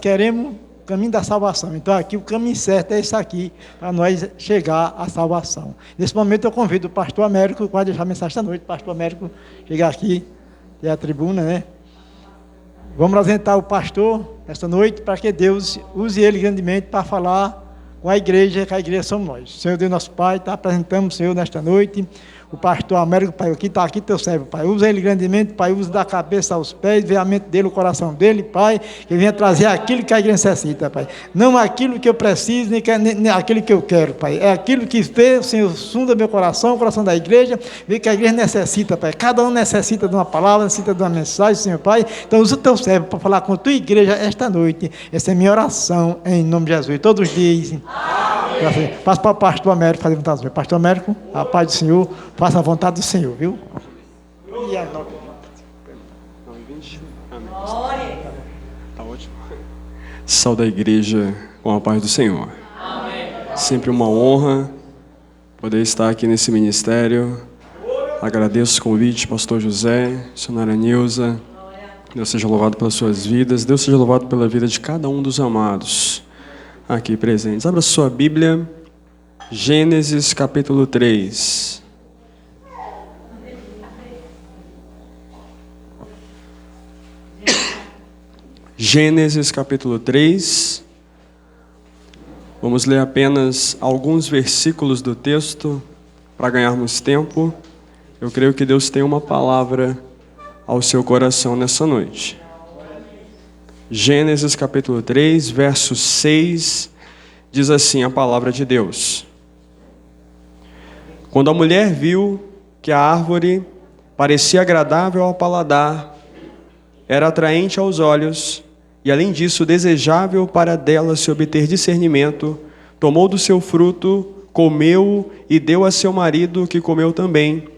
Queremos o caminho da salvação. Então aqui o caminho certo é esse aqui, para nós chegar à salvação. Nesse momento eu convido o pastor Américo, que vai deixar a mensagem esta noite. Pastor Américo, chegar aqui, ter a tribuna, né? Vamos apresentar o pastor esta noite, para que Deus use ele grandemente para falar com a igreja, que a igreja somos nós. Senhor Deus, nosso Pai, apresentamos o Senhor nesta noite. O pastor Américo, Pai, aqui está aqui teu servo, Pai. Usa ele grandemente, Pai. Usa da cabeça aos pés, vê a mente dele, o coração dele, Pai. Que venha trazer aquilo que a igreja necessita, Pai. Não aquilo que eu preciso, nem aquilo que eu quero, Pai. É aquilo que vê, o Senhor, sunda meu coração, o coração da igreja. Vê que a igreja necessita, Pai. Cada um necessita de uma palavra, necessita de uma mensagem, Senhor, Pai. Então usa o teu servo para falar com a tua igreja esta noite. Essa é a minha oração, em nome de Jesus. Todos dizem. Amém. Passa para o pastor Américo fazer a vontade do Senhor. Pastor Américo, a paz do Senhor. Faça a vontade do Senhor, viu? E a nota. Amém. Tá ótimo. Saúde a igreja com a paz do Senhor. Amém. Sempre uma honra poder estar aqui nesse ministério. Agradeço o convite, pastor José, senhora Nilza. Deus seja louvado pelas suas vidas. Deus seja louvado pela vida de cada um dos amados aqui presentes. Abra sua Bíblia, Gênesis capítulo 3. Gênesis capítulo 3. Vamos ler apenas alguns versículos do texto para ganharmos tempo. Eu creio que Deus tem uma palavra ao seu coração nessa noite. Gênesis capítulo 3, verso 6, diz assim a palavra de Deus. Quando a mulher viu que a árvore parecia agradável ao paladar, era atraente aos olhos, e além disso desejável para dela se obter discernimento, tomou do seu fruto, comeu e deu a seu marido, que comeu também.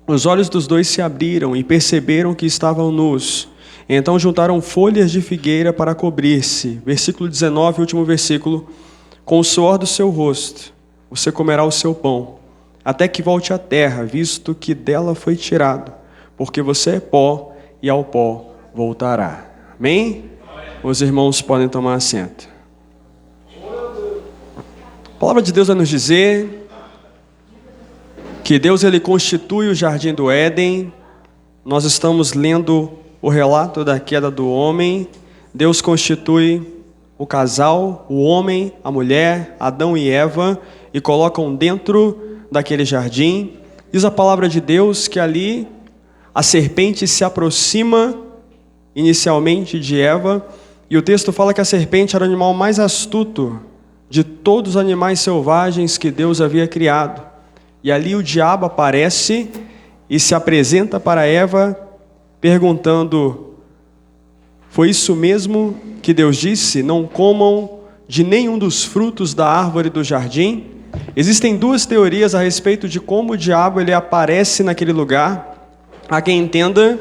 Os olhos dos dois se abriram e perceberam que estavam nus. Então juntaram folhas de figueira para cobrir-se. Versículo 19, último versículo. Com o suor do seu rosto, você comerá o seu pão, até que volte à terra, visto que dela foi tirado, porque você é pó e ao pó voltará. Amém? Os irmãos podem tomar assento. A palavra de Deus vai nos dizer que Deus ele constitui o jardim do Éden. Nós estamos lendo o relato da queda do homem. Deus constitui o casal, o homem, a mulher, Adão e Eva, e colocam dentro daquele jardim. Diz a palavra de Deus que ali a serpente se aproxima inicialmente de Eva, e o texto fala que a serpente era o animal mais astuto de todos os animais selvagens que Deus havia criado. E ali o diabo aparece e se apresenta para Eva, perguntando: foi isso mesmo que Deus disse? Não comam de nenhum dos frutos da árvore do jardim? Existem duas teorias a respeito de como o diabo ele aparece naquele lugar. Há quem entenda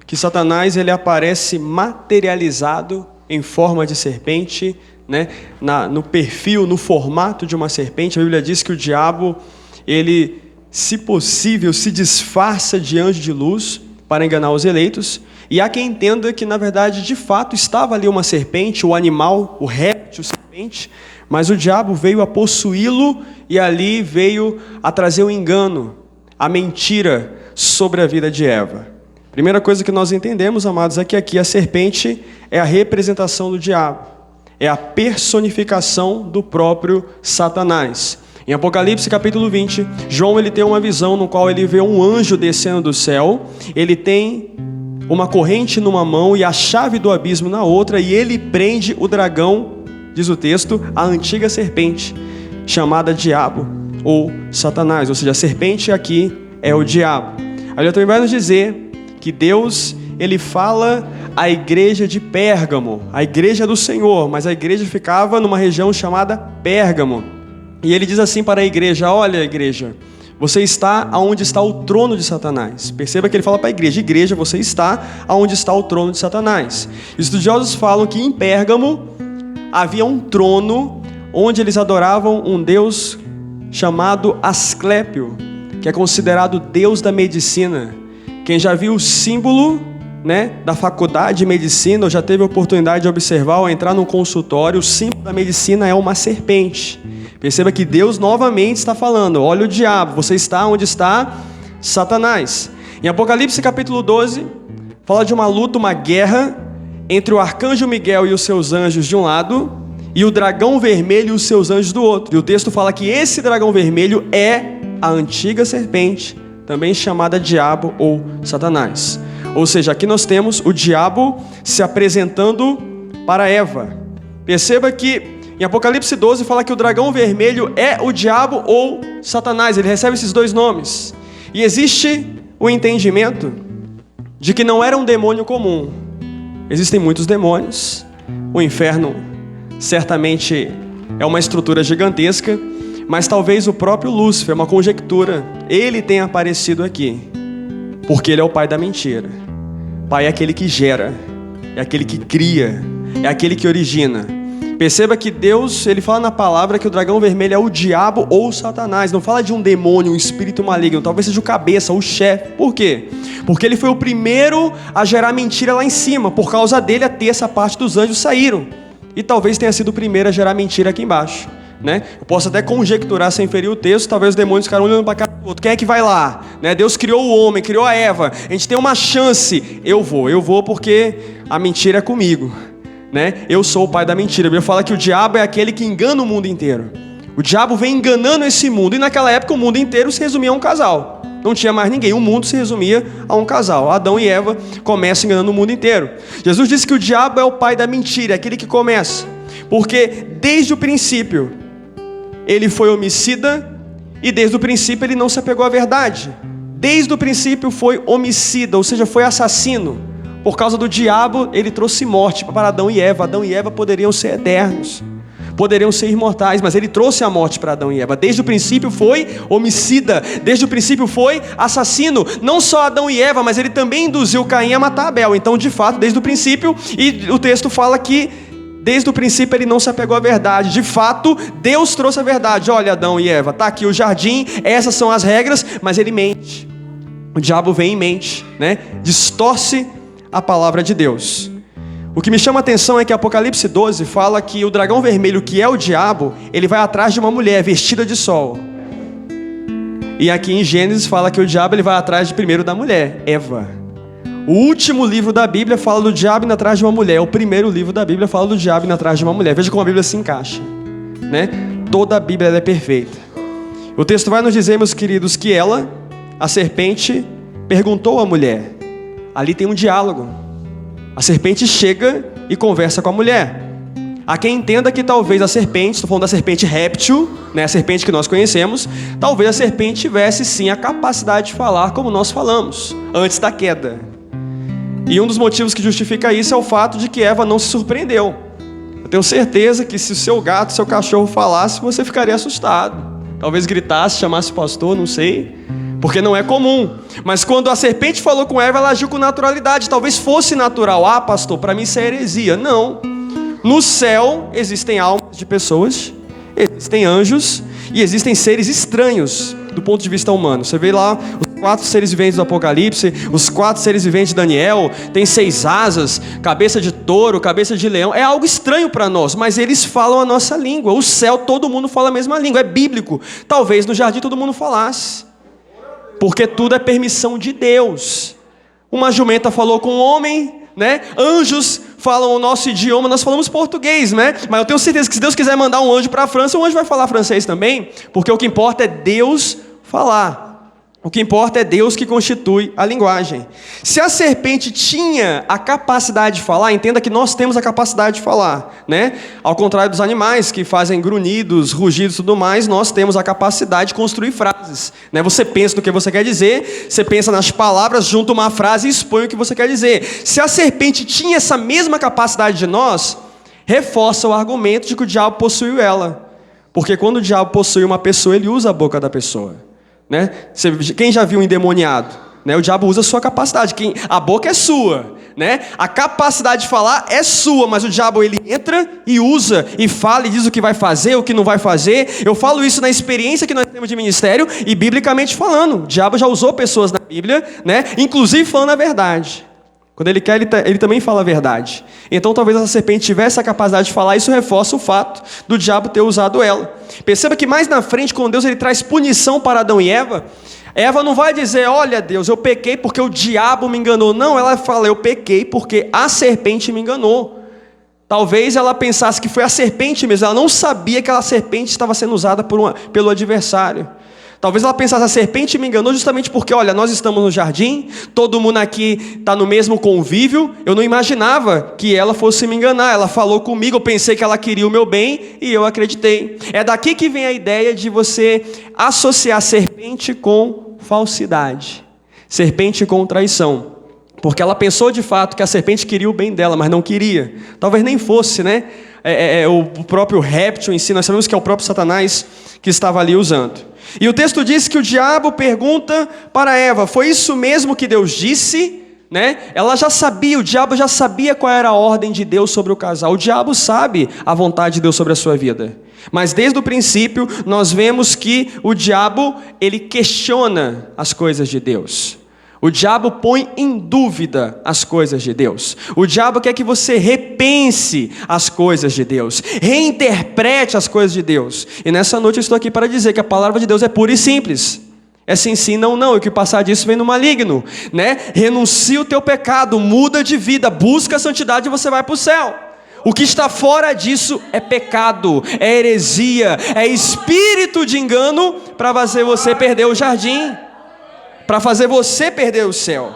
que Satanás ele aparece materializado em forma de serpente, né? No perfil, no formato de uma serpente. A Bíblia diz que o diabo, ele, se possível, se disfarça de anjo de luz para enganar os eleitos. E há quem entenda que, na verdade, de fato, estava ali uma serpente, o animal, o réptil, serpente, mas o diabo veio a possuí-lo e ali veio a trazer o engano, a mentira sobre a vida de Eva. Primeira coisa que nós entendemos, amados, é que aqui a serpente é a representação do diabo, é a personificação do próprio Satanás. Em Apocalipse capítulo 20, João ele tem uma visão no qual ele vê um anjo descendo do céu, ele tem uma corrente numa mão e a chave do abismo na outra, e ele prende o dragão, diz o texto, a antiga serpente, chamada diabo ou Satanás, ou seja, a serpente aqui é o diabo. A Bíblia também vai nos dizer que Deus, ele fala à igreja de Pérgamo, a igreja do Senhor, mas a igreja ficava numa região chamada Pérgamo. E ele diz assim para a igreja: olha, igreja, você está aonde está o trono de Satanás. Perceba que ele fala para a igreja: igreja, você está aonde está o trono de Satanás. Os estudiosos falam que em Pérgamo havia um trono onde eles adoravam um deus chamado Asclépio, que é considerado deus da medicina. Quem já viu o símbolo né, da faculdade de medicina, ou já teve a oportunidade de observar ou entrar num consultório, o símbolo da medicina é uma serpente. Perceba que Deus novamente está falando: olha o diabo, você está onde está Satanás. Em Apocalipse capítulo 12, fala de uma luta, uma guerra entre o arcanjo Miguel e os seus anjos de um lado, e o dragão vermelho e os seus anjos do outro. E o texto fala que esse dragão vermelho é a antiga serpente, também chamada diabo ou Satanás. Ou seja, aqui nós temos o diabo se apresentando para Eva. Perceba que em Apocalipse 12 fala que o dragão vermelho é o diabo ou Satanás. Ele recebe esses dois nomes. E existe o entendimento de que não era um demônio comum. Existem muitos demônios. O inferno certamente é uma estrutura gigantesca, mas talvez o próprio Lúcifer, uma conjectura, ele tenha aparecido aqui, porque ele é o pai da mentira. Pai é aquele que gera, é aquele que cria, é aquele que origina. Perceba que Deus, ele fala na palavra que o dragão vermelho é o diabo ou Satanás. Não fala de um demônio, um espírito maligno. Talvez seja o cabeça, o chefe. Por quê? Porque ele foi o primeiro a gerar mentira lá em cima. Por causa dele, a terça parte dos anjos saíram. E talvez tenha sido o primeiro a gerar mentira aqui embaixo, né? Eu posso até conjecturar sem ferir o texto. Talvez os demônios ficaram olhando para cá do outro. Quem é que vai lá? Né? Deus criou o homem, criou a Eva. A gente tem uma chance. Eu vou porque a mentira é comigo. Né? Eu sou o pai da mentira. A Bíblia fala que o diabo é aquele que engana o mundo inteiro. O diabo vem enganando esse mundo. E naquela época o mundo inteiro se resumia a um casal. Não tinha mais ninguém. O mundo se resumia a um casal. Adão e Eva começam enganando o mundo inteiro. Jesus disse que o diabo é o pai da mentira, é aquele que começa. Porque desde o princípio ele foi homicida, e desde o princípio ele não se apegou à verdade. Desde o princípio foi homicida, ou seja, foi assassino. Por causa do diabo, ele trouxe morte para Adão e Eva. Adão e Eva poderiam ser eternos, poderiam ser imortais, mas ele trouxe a morte para Adão e Eva. Desde o princípio foi homicida, desde o princípio foi assassino. Não só Adão e Eva, mas ele também induziu Caim a matar Abel. Então, de fato, desde o princípio, e o texto fala que desde o princípio ele não se apegou à verdade. De fato, Deus trouxe a verdade. Olha, Adão e Eva, está aqui o jardim, essas são as regras, mas ele mente. O diabo vem e mente, né? Distorce a palavra de Deus. O que me chama a atenção é que Apocalipse 12 fala que o dragão vermelho, que é o diabo, ele vai atrás de uma mulher vestida de sol. E aqui em Gênesis fala que o diabo ele vai atrás primeiro da mulher, Eva. O último livro da Bíblia fala do diabo indo atrás de uma mulher. O primeiro livro da Bíblia fala do diabo indo atrás de uma mulher. Veja como a Bíblia se encaixa, né? Toda a Bíblia ela é perfeita. O texto vai nos dizer, meus queridos, que ela, a serpente, perguntou à mulher. Ali tem um diálogo. A serpente chega e conversa com a mulher. Há quem entenda que talvez a serpente, estou falando da serpente réptil, né, a serpente que nós conhecemos, talvez a serpente tivesse sim a capacidade de falar como nós falamos, antes da queda. E um dos motivos que justifica isso é o fato de que Eva não se surpreendeu. Eu tenho certeza que se o seu gato, seu cachorro falasse, você ficaria assustado. Talvez gritasse, chamasse o pastor, não sei. Porque não é comum. Mas quando a serpente falou com Eva, ela agiu com naturalidade. Talvez fosse natural. Ah, pastor, para mim isso é heresia. Não. No céu existem almas de pessoas, existem anjos e existem seres estranhos do ponto de vista humano. Você vê lá os 4 seres viventes do Apocalipse, os 4 seres viventes de Daniel, tem 6 asas, cabeça de touro, cabeça de leão. É algo estranho para nós, mas eles falam a nossa língua. O céu, todo mundo fala a mesma língua, é bíblico. Talvez no jardim todo mundo falasse. Porque tudo é permissão de Deus. Uma jumenta falou com um homem, né? Anjos falam o nosso idioma, nós falamos português, né? Mas eu tenho certeza que se Deus quiser mandar um anjo para a França, o anjo vai falar francês também, porque o que importa é Deus falar. O que importa é Deus que constitui a linguagem. Se a serpente tinha a capacidade de falar, entenda que nós temos a capacidade de falar, né? Ao contrário dos animais que fazem grunhidos, rugidos e tudo mais, nós temos a capacidade de construir frases, né? Você pensa no que você quer dizer, você pensa nas palavras, junta uma frase e expõe o que você quer dizer. Se a serpente tinha essa mesma capacidade de nós, reforça o argumento de que o diabo possuiu ela. Porque quando o diabo possui uma pessoa, ele usa a boca da pessoa. Né? Quem já viu um endemoniado? Né? O diabo usa a sua capacidade. A boca é sua, né? A capacidade de falar é sua, mas o diabo ele entra e usa e fala e diz o que vai fazer, o que não vai fazer. Eu falo isso na experiência que nós temos de ministério e biblicamente falando. O diabo já usou pessoas na Bíblia, né? Inclusive falando a verdade. Quando ele quer, ele também fala a verdade. Então talvez essa serpente tivesse a capacidade de falar, isso reforça o fato do diabo ter usado ela. Perceba que mais na frente, quando Deus ele traz punição para Adão e Eva, Eva não vai dizer, olha Deus, eu pequei porque o diabo me enganou. Não, ela fala, eu pequei porque a serpente me enganou. Talvez ela pensasse que foi a serpente mesmo, ela não sabia que aquela serpente estava sendo usada pelo adversário. Talvez ela pensasse, a serpente me enganou justamente porque, olha, nós estamos no jardim, todo mundo aqui está no mesmo convívio, eu não imaginava que ela fosse me enganar, ela falou comigo, eu pensei que ela queria o meu bem e eu acreditei. É daqui que vem a ideia de você associar serpente com falsidade, serpente com traição. Porque ela pensou de fato que a serpente queria o bem dela, mas não queria. Talvez nem fosse, né? O próprio réptil em si, nós sabemos que é o próprio Satanás que estava ali usando. E o texto diz que o diabo pergunta para Eva, foi isso mesmo que Deus disse? Né? Ela já sabia, o diabo já sabia qual era a ordem de Deus sobre o casal. O diabo sabe a vontade de Deus sobre a sua vida. Mas desde o princípio, nós vemos que o diabo, ele questiona as coisas de Deus. O diabo põe em dúvida as coisas de Deus. O diabo quer que você repense as coisas de Deus, reinterprete as coisas de Deus. E nessa noite eu estou aqui para dizer que a palavra de Deus é pura e simples. É sim, sim, não, não. E o que passar disso vem no maligno, né? Renuncia o teu pecado, muda de vida, busca a santidade e você vai para o céu. O que está fora disso é pecado, é heresia, é espírito de engano para fazer você perder o jardim, para fazer você perder o céu.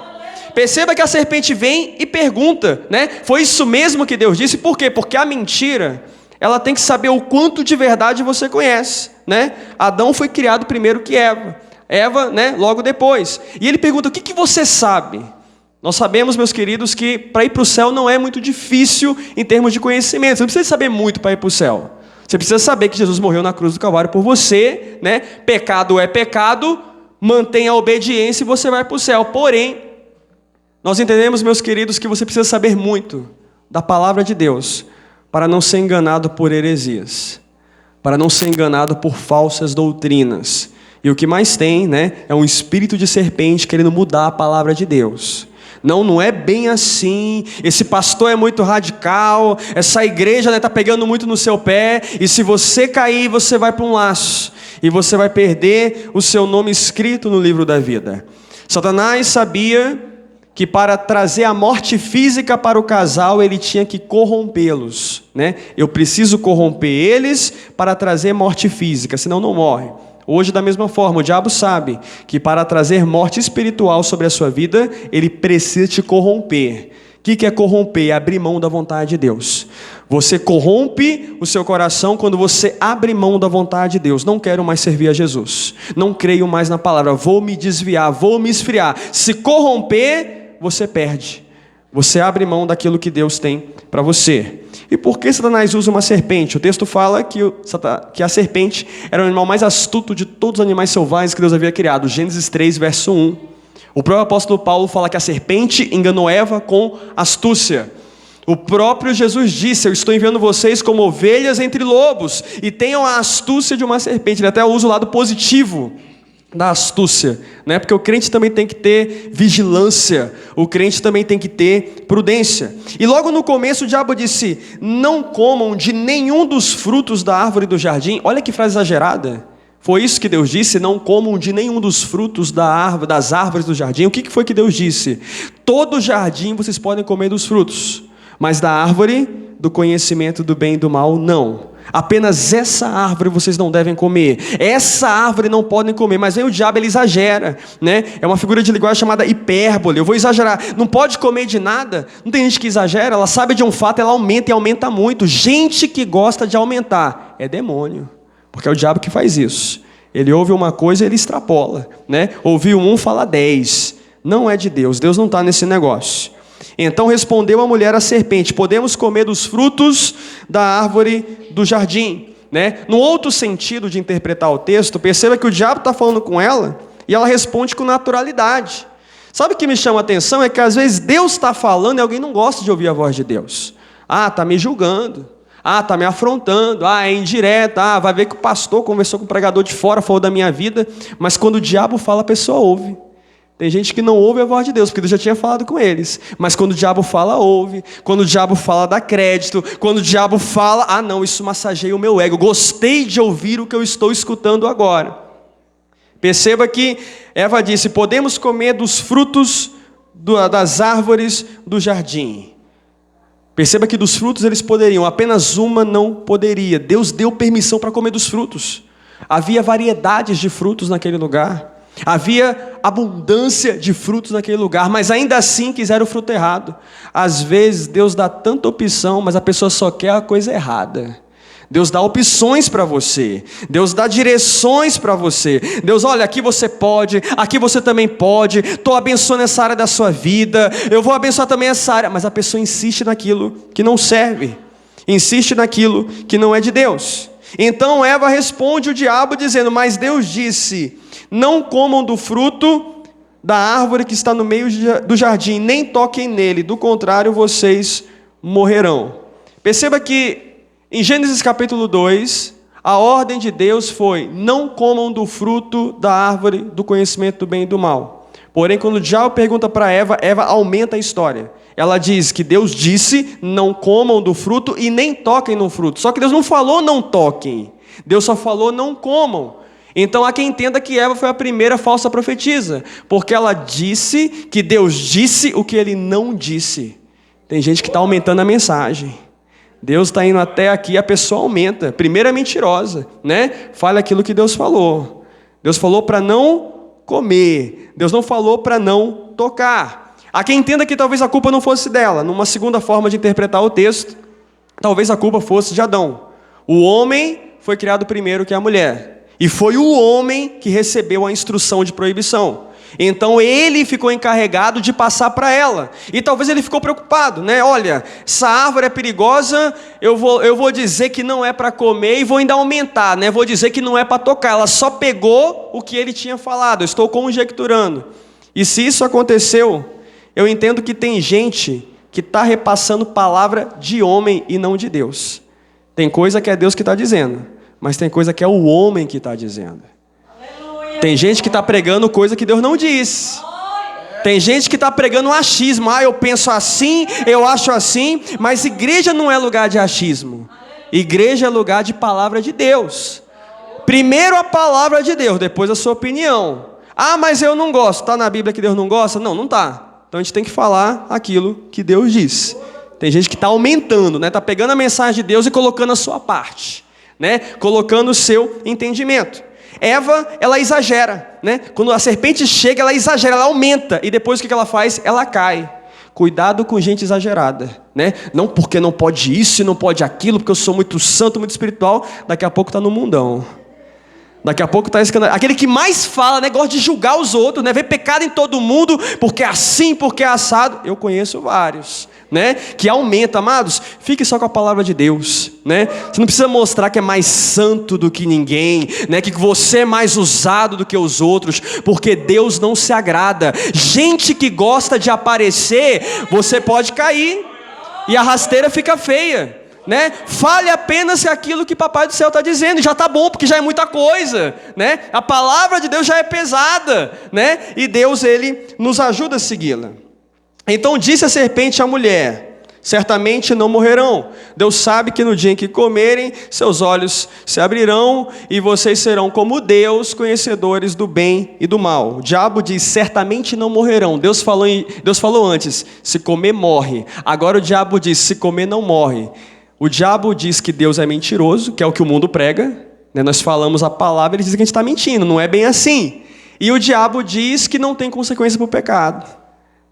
Perceba que a serpente vem e pergunta, né? Foi isso mesmo que Deus disse? Por quê? Porque a mentira, ela tem que saber o quanto de verdade você conhece, né? Adão foi criado primeiro que Eva, né? Logo depois. E ele pergunta, o que você sabe? Nós sabemos, meus queridos, que para ir para o céu não é muito difícil em termos de conhecimento. Você não precisa saber muito para ir para o céu. Você precisa saber que Jesus morreu na cruz do Calvário por você, né? Pecado é pecado, mantenha a obediência e você vai para o céu. Porém, nós entendemos, meus queridos, que você precisa saber muito da palavra de Deus para não ser enganado por heresias, para não ser enganado por falsas doutrinas. E o que mais tem, né, é um espírito de serpente querendo mudar a palavra de Deus. Não é bem assim, esse pastor é muito radical, essa igreja está pegando muito no seu pé, e se você cair, você vai para um laço, e você vai perder o seu nome escrito no livro da vida. Satanás sabia que para trazer a morte física para o casal, ele tinha que corrompê-los, né? Eu preciso corromper eles para trazer morte física, senão não morre. Hoje, da mesma forma, o diabo sabe que para trazer morte espiritual sobre a sua vida, ele precisa te corromper. O que é corromper? É abrir mão da vontade de Deus. Você corrompe o seu coração quando você abre mão da vontade de Deus. Não quero mais servir a Jesus. Não creio mais na palavra. Vou me desviar, vou me esfriar. Se corromper, você perde. Você abre mão daquilo que Deus tem para você. E por que Satanás usa uma serpente? O texto fala que a serpente era o animal mais astuto de todos os animais selvagens que Deus havia criado. Gênesis 3, verso 1. O próprio apóstolo Paulo fala que a serpente enganou Eva com astúcia. O próprio Jesus disse, eu estou enviando vocês como ovelhas entre lobos, e tenham a astúcia de uma serpente. Ele até usa o lado positivo da astúcia, né? Porque o crente também tem que ter vigilância, o crente também tem que ter prudência. E logo no começo o diabo disse, não comam de nenhum dos frutos da árvore do jardim. Olha que frase exagerada. Foi isso que Deus disse, não comam de nenhum dos frutos das árvores do jardim. O que foi que Deus disse? Todo jardim vocês podem comer dos frutos, mas da árvore do conhecimento do bem e do mal, não. Apenas essa árvore vocês não devem comer. Essa árvore não podem comer. Mas vem o diabo, ele exagera, né? É uma figura de linguagem chamada hipérbole. Eu vou exagerar. Não pode comer de nada. Não tem gente que exagera. Ela sabe de um fato, ela aumenta e aumenta muito. Gente que gosta de aumentar é demônio. Porque é o diabo que faz isso. Ele ouve uma coisa e ele extrapola, né? Ouviu um, fala 10. Não é de Deus. Deus não está nesse negócio. Então respondeu a mulher à serpente, podemos comer dos frutos da árvore do jardim, né? No outro sentido de interpretar o texto, perceba que o diabo está falando com ela, e ela responde com naturalidade. Sabe o que me chama a atenção? É que às vezes Deus está falando e alguém não gosta de ouvir a voz de Deus. Ah, está me julgando. Ah, está me afrontando. Ah, é indireta. Ah, vai ver que o pastor conversou com o pregador de fora, falou da minha vida. Mas quando o diabo fala, a pessoa ouve. Tem gente que não ouve a voz de Deus, porque Deus já tinha falado com eles. Mas quando o diabo fala, ouve. Quando o diabo fala, dá crédito. Quando o diabo fala, não, isso massageia o meu ego. Gostei de ouvir o que eu estou escutando agora. Perceba que Eva disse, podemos comer dos frutos das árvores do jardim. Perceba que dos frutos eles poderiam, apenas uma não poderia. Deus deu permissão para comer dos frutos. Havia variedades de frutos naquele lugar. Havia abundância de frutos naquele lugar, mas ainda assim quiseram o fruto errado. Às vezes Deus dá tanta opção, mas a pessoa só quer a coisa errada. Deus dá opções para você, Deus dá direções para você. Deus, olha, aqui você pode, aqui você também pode, estou abençoando essa área da sua vida, eu vou abençoar também essa área, mas a pessoa insiste naquilo que não serve, insiste naquilo que não é de Deus. Então Eva responde o diabo dizendo, mas Deus disse, não comam do fruto da árvore que está no meio do jardim, nem toquem nele, do contrário vocês morrerão. Perceba que em Gênesis capítulo 2, a ordem de Deus foi, não comam do fruto da árvore do conhecimento do bem e do mal. Porém, quando o diabo pergunta para Eva, Eva aumenta a história. Ela diz que Deus disse, não comam do fruto e nem toquem no fruto. Só que Deus não falou não toquem, Deus só falou não comam. Então há quem entenda que Eva foi a primeira falsa profetisa, porque ela disse que Deus disse o que ele não disse. Tem gente que está aumentando a mensagem. Deus está indo até aqui, a pessoa aumenta. Primeira mentirosa, né? Fala aquilo que Deus falou. Deus falou para não comer. Deus não falou para não tocar. Há quem entenda que talvez a culpa não fosse dela. Numa segunda forma de interpretar o texto, talvez a culpa fosse de Adão. O homem foi criado primeiro que a mulher. E foi o homem que recebeu a instrução de proibição. Então ele ficou encarregado de passar para ela. E talvez ele ficou preocupado, né? Olha, essa árvore é perigosa, eu vou dizer que não é para comer e vou ainda aumentar, né? Vou dizer que não é para tocar. Ela só pegou o que ele tinha falado, eu estou conjecturando. E se isso aconteceu, eu entendo que tem gente que está repassando palavra de homem e não de Deus. Tem coisa que é Deus que está dizendo, mas tem coisa que é o homem que está dizendo. Tem gente que está pregando coisa que Deus não disse. Tem gente que está pregando um achismo. Eu penso assim, eu acho assim. Mas igreja não é lugar de achismo. Igreja é lugar de palavra de Deus. Primeiro a palavra de Deus, depois a sua opinião. Mas eu não gosto. Está na Bíblia que Deus não gosta? Não, não está. Então a gente tem que falar aquilo que Deus diz. Tem gente que está aumentando, né? Está pegando a mensagem de Deus e colocando a sua parte, né? Colocando o seu entendimento. Eva, ela exagera, né? Quando a serpente chega, ela exagera, ela aumenta. E depois o que ela faz? Ela cai. Cuidado com gente exagerada, né? Não porque não pode isso e não pode aquilo, porque eu sou muito santo, muito espiritual. Daqui a pouco está no mundão. Daqui a pouco está escandalizado. Aquele que mais fala, né? Gosta de julgar os outros, né? Vê pecado em todo mundo, porque é assim, porque é assado. Eu conheço vários, né? Que aumenta, amados. Fique só com a palavra de Deus, né? Você não precisa mostrar que é mais santo do que ninguém, né? Que você é mais usado do que os outros, porque Deus não se agrada. Gente que gosta de aparecer, você pode cair e a rasteira fica feia, né? Fale apenas aquilo que Papai do Céu está dizendo, já está bom, porque já é muita coisa, né? A palavra de Deus já é pesada, né? E Deus, Ele nos ajuda a segui-la. Então disse a serpente à mulher, certamente não morrerão. Deus sabe que no dia em que comerem, seus olhos se abrirão e vocês serão como Deus, conhecedores do bem e do mal. O diabo diz, certamente não morrerão. Deus falou antes, se comer morre. Agora o diabo diz, se comer não morre. O diabo diz que Deus é mentiroso, que é o que o mundo prega, né? Nós falamos a palavra, ele diz que a gente está mentindo, não é bem assim. E o diabo diz que não tem consequência para o pecado,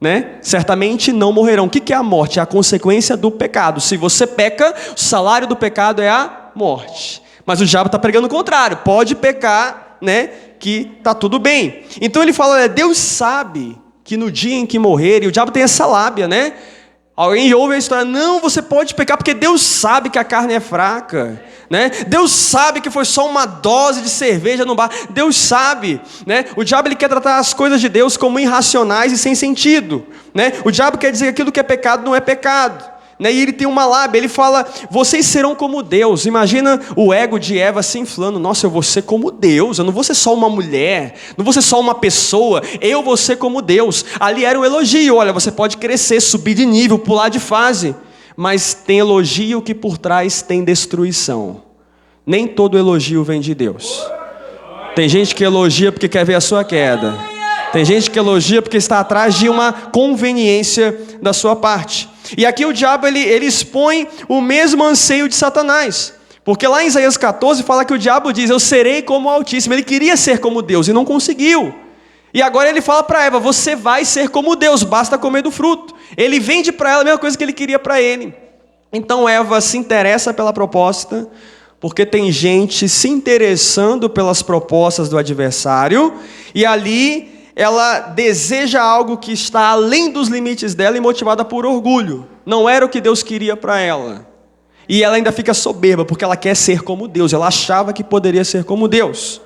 né? Certamente não morrerão. O que é a morte? É a consequência do pecado. Se você peca, o salário do pecado é a morte. Mas o diabo está pregando o contrário, pode pecar, né? Que está tudo bem. Então ele fala, Deus sabe que no dia em que morrer, e o diabo tem essa lábia, né? Alguém ouve a história, não, você pode pecar, porque Deus sabe que a carne é fraca, né? Deus sabe que foi só uma dose de cerveja no bar, Deus sabe, né? O diabo ele quer tratar as coisas de Deus como irracionais e sem sentido, né? O diabo quer dizer que aquilo que é pecado não é pecado. né? E ele tem uma lábia, ele fala, vocês serão como Deus. Imagina o ego de Eva se inflando, nossa, eu vou ser como Deus, eu não vou ser só uma mulher, não vou ser só uma pessoa, eu vou ser como Deus. Ali era um elogio, olha, você pode crescer, subir de nível, pular de fase, mas tem elogio que por trás tem destruição. Nem todo elogio vem de Deus. Tem gente que elogia porque quer ver a sua queda. Tem gente que elogia porque está atrás de uma conveniência da sua parte. E aqui o diabo ele expõe o mesmo anseio de Satanás. Porque lá em Isaías 14 fala que o diabo diz, eu serei como o Altíssimo. Ele queria ser como Deus e não conseguiu. E agora ele fala para Eva, você vai ser como Deus, basta comer do fruto. Ele vende para ela a mesma coisa que ele queria para ele. Então Eva se interessa pela proposta, porque tem gente se interessando pelas propostas do adversário, e ali ela deseja algo que está além dos limites dela e motivada por orgulho. Não era o que Deus queria para ela. E ela ainda fica soberba, porque ela quer ser como Deus. Ela achava que poderia ser como Deus.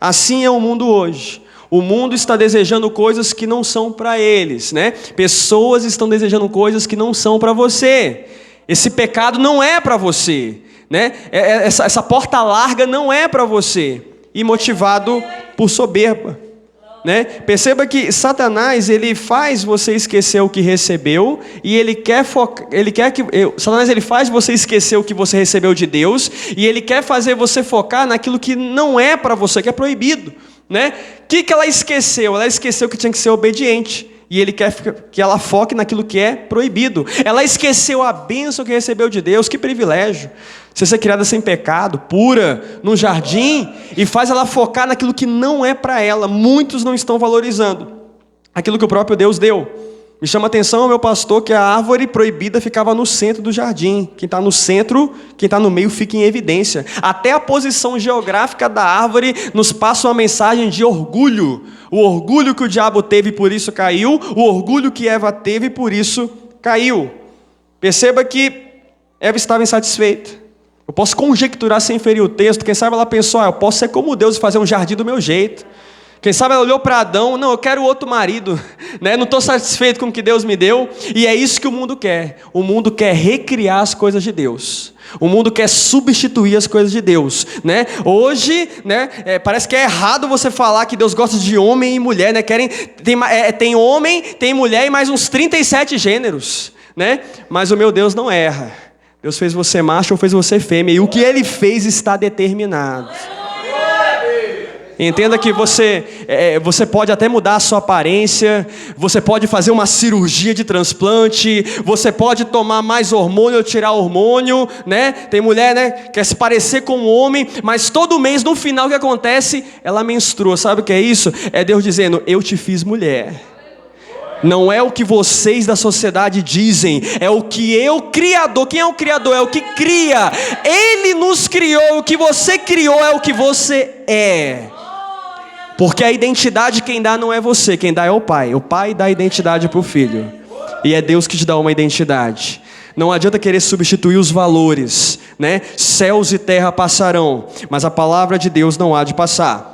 Assim é o mundo hoje. O mundo está desejando coisas que não são para eles, né? Pessoas estão desejando coisas que não são para você. Esse pecado não é para você, né? Essa porta larga não é para você. E motivado por soberba, né? Perceba que Satanás ele faz você esquecer o que recebeu e Satanás ele faz você esquecer o que você recebeu de Deus e ele quer fazer você focar naquilo que não é para você, que é proibido, né? O que ela esqueceu? Ela esqueceu que tinha que ser obediente. E ele quer que ela foque naquilo que é proibido. Ela esqueceu a bênção que recebeu de Deus. Que privilégio. Você ser criada sem pecado, pura, num jardim, e faz ela focar naquilo que não é para ela. Muitos não estão valorizando aquilo que o próprio Deus deu. Me chama a atenção, meu pastor, que a árvore proibida ficava no centro do jardim. Quem está no centro, quem está no meio fica em evidência. Até a posição geográfica da árvore nos passa uma mensagem de orgulho. O orgulho que o diabo teve, por isso caiu. O orgulho que Eva teve, por isso caiu. Perceba que Eva estava insatisfeita. Eu posso conjecturar sem ferir o texto. Quem sabe ela pensou, eu posso ser como Deus e fazer um jardim do meu jeito. Quem sabe ela olhou para Adão, não, eu quero outro marido, né? Não estou satisfeito com o que Deus me deu. E é isso que o mundo quer. O mundo quer recriar as coisas de Deus. O mundo quer substituir as coisas de Deus, né? Hoje, né, parece que é errado você falar que Deus gosta de homem e mulher, né? Tem homem, tem mulher e mais uns 37 gêneros, né? Mas o meu Deus não erra. Deus fez você macho ou fez você fêmea, e o que Ele fez está determinado. Entenda que você pode até mudar a sua aparência, você pode fazer uma cirurgia de transplante, você pode tomar mais hormônio ou tirar hormônio, né? Tem mulher, né, quer se parecer com um homem, mas todo mês no final o que acontece? Ela menstrua. Sabe o que é isso? É Deus dizendo, eu te fiz mulher. Não é o que vocês da sociedade dizem, é o que eu, Criador, quem é o Criador? É o que cria. Ele nos criou, o que você criou é o que você é. Porque a identidade quem dá não é você, quem dá é o Pai. O Pai dá a identidade para o Filho. E é Deus que te dá uma identidade. Não adianta querer substituir os valores, né? Céus e terra passarão, mas a palavra de Deus não há de passar.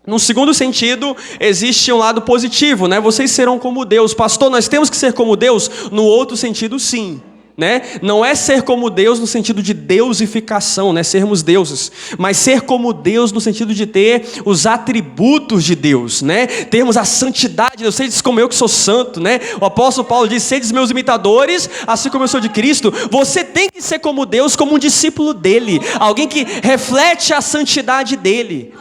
No segundo sentido, existe um lado positivo, né? Vocês serão como Deus. Pastor, nós temos que ser como Deus? No outro sentido, sim. Né? Não é ser como Deus no sentido de deusificação, né? Sermos deuses, mas ser como Deus no sentido de ter os atributos de Deus, né? Termos a santidade. Eu sei disso como eu que sou santo, né? O apóstolo Paulo diz, sedes meus imitadores, assim como eu sou de Cristo. Você tem que ser como Deus, como um discípulo dele, alguém que reflete a santidade dele.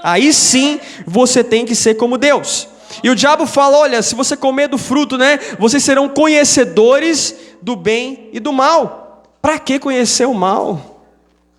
Aí sim você tem que ser como Deus. E o diabo fala, olha, se você comer do fruto, né, vocês serão conhecedores do bem e do mal. Para que conhecer o mal?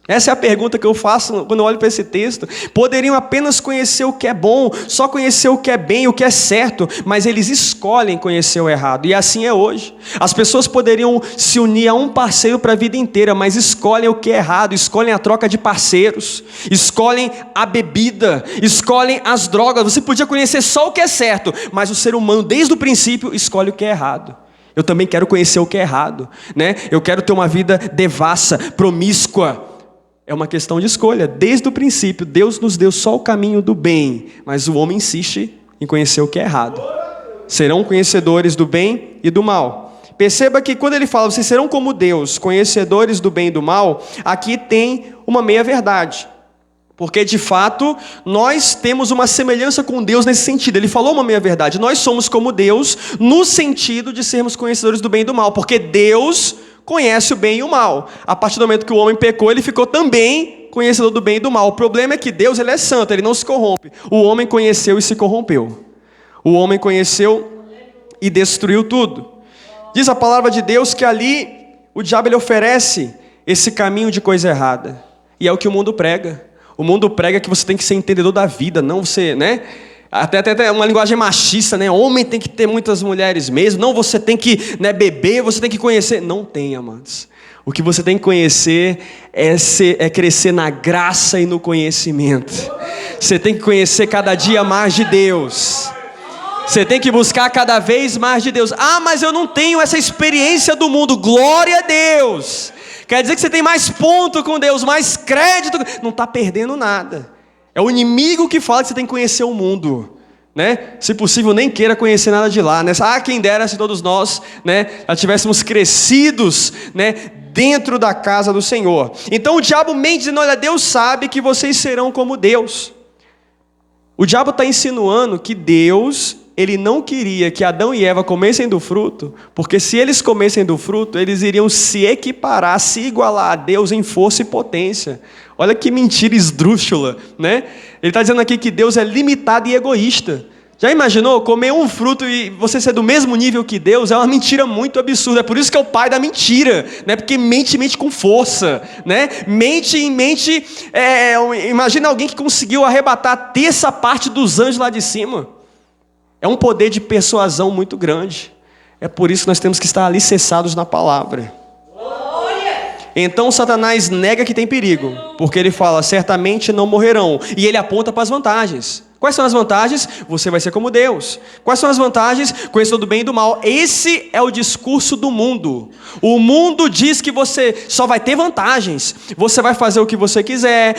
Essa é a pergunta que eu faço quando eu olho para esse texto. Poderiam apenas conhecer o que é bom, só conhecer o que é bem, o que é certo, mas eles escolhem conhecer o errado, e assim é hoje. As pessoas poderiam se unir a um parceiro para a vida inteira, mas escolhem o que é errado, escolhem a troca de parceiros, escolhem a bebida, escolhem as drogas. Você podia conhecer só o que é certo, mas o ser humano desde o princípio escolhe o que é errado. Eu também quero conhecer o que é errado, né? Eu quero ter uma vida devassa, promíscua. É uma questão de escolha. Desde o princípio, Deus nos deu só o caminho do bem, mas o homem insiste em conhecer o que é errado. Serão conhecedores do bem e do mal. Perceba que quando ele fala, vocês serão como Deus, conhecedores do bem e do mal, aqui tem uma meia-verdade. Porque, de fato, nós temos uma semelhança com Deus nesse sentido. Ele falou uma meia-verdade. Nós somos como Deus no sentido de sermos conhecedores do bem e do mal. Porque Deus conhece o bem e o mal. A partir do momento que o homem pecou, ele ficou também conhecedor do bem e do mal. O problema é que Deus, ele é santo, ele não se corrompe. O homem conheceu e se corrompeu. O homem conheceu e destruiu tudo. Diz a palavra de Deus que ali o diabo ele oferece esse caminho de coisa errada. E é o que o mundo prega. O mundo prega que você tem que ser entendedor da vida, não você, né? Até uma linguagem machista, né? Homem tem que ter muitas mulheres mesmo. Não, você tem que, né, beber, você tem que conhecer. Não tem, amados. O que você tem que conhecer é crescer na graça e no conhecimento. Você tem que conhecer cada dia mais de Deus. Você tem que buscar cada vez mais de Deus. Ah, mas eu não tenho essa experiência do mundo. Glória a Deus. Quer dizer que você tem mais ponto com Deus, mais crédito. Não está perdendo nada. É o inimigo que fala que você tem que conhecer o mundo, né? Se possível, nem queira conhecer nada de lá, né? Ah, quem dera se todos nós, né, já tivéssemos crescidos, né, dentro da casa do Senhor. Então o diabo mente dizendo, olha, Deus sabe que vocês serão como Deus. O diabo está insinuando que Deus, ele não queria que Adão e Eva comessem do fruto, porque se eles comessem do fruto, eles iriam se equiparar, se igualar a Deus em força e potência. Olha que mentira esdrúxula, né? Ele está dizendo aqui que Deus é limitado e egoísta. Já imaginou comer um fruto e você ser do mesmo nível que Deus? É uma mentira muito absurda. É por isso que é o pai da mentira, né? Porque mente com força, né? Imagina alguém que conseguiu arrebatar a terça parte dos anjos lá de cima. É um poder de persuasão muito grande. É por isso que nós temos que estar alicerçados na palavra. Então Satanás nega que tem perigo, porque ele fala, certamente não morrerão. E ele aponta para as vantagens. Quais são as vantagens? Você vai ser como Deus. Quais são as vantagens? Conhecedor do bem e do mal. Esse é o discurso do mundo. O mundo diz que você só vai ter vantagens. Você vai fazer o que você quiser,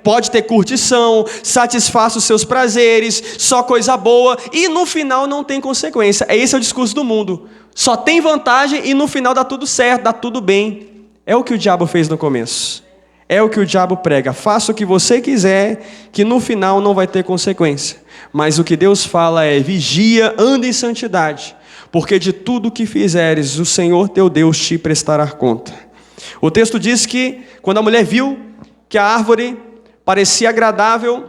pode ter curtição, satisfaça os seus prazeres, só coisa boa, e no final não tem consequência. Esse é o discurso do mundo. Só tem vantagem e no final dá tudo certo, dá tudo bem. É o que o diabo fez no começo. É o que o diabo prega. Faça o que você quiser, que no final não vai ter consequência. Mas o que Deus fala é, vigia, anda em santidade, porque de tudo que fizeres, o Senhor teu Deus te prestará conta. O texto diz que, quando a mulher viu que a árvore parecia agradável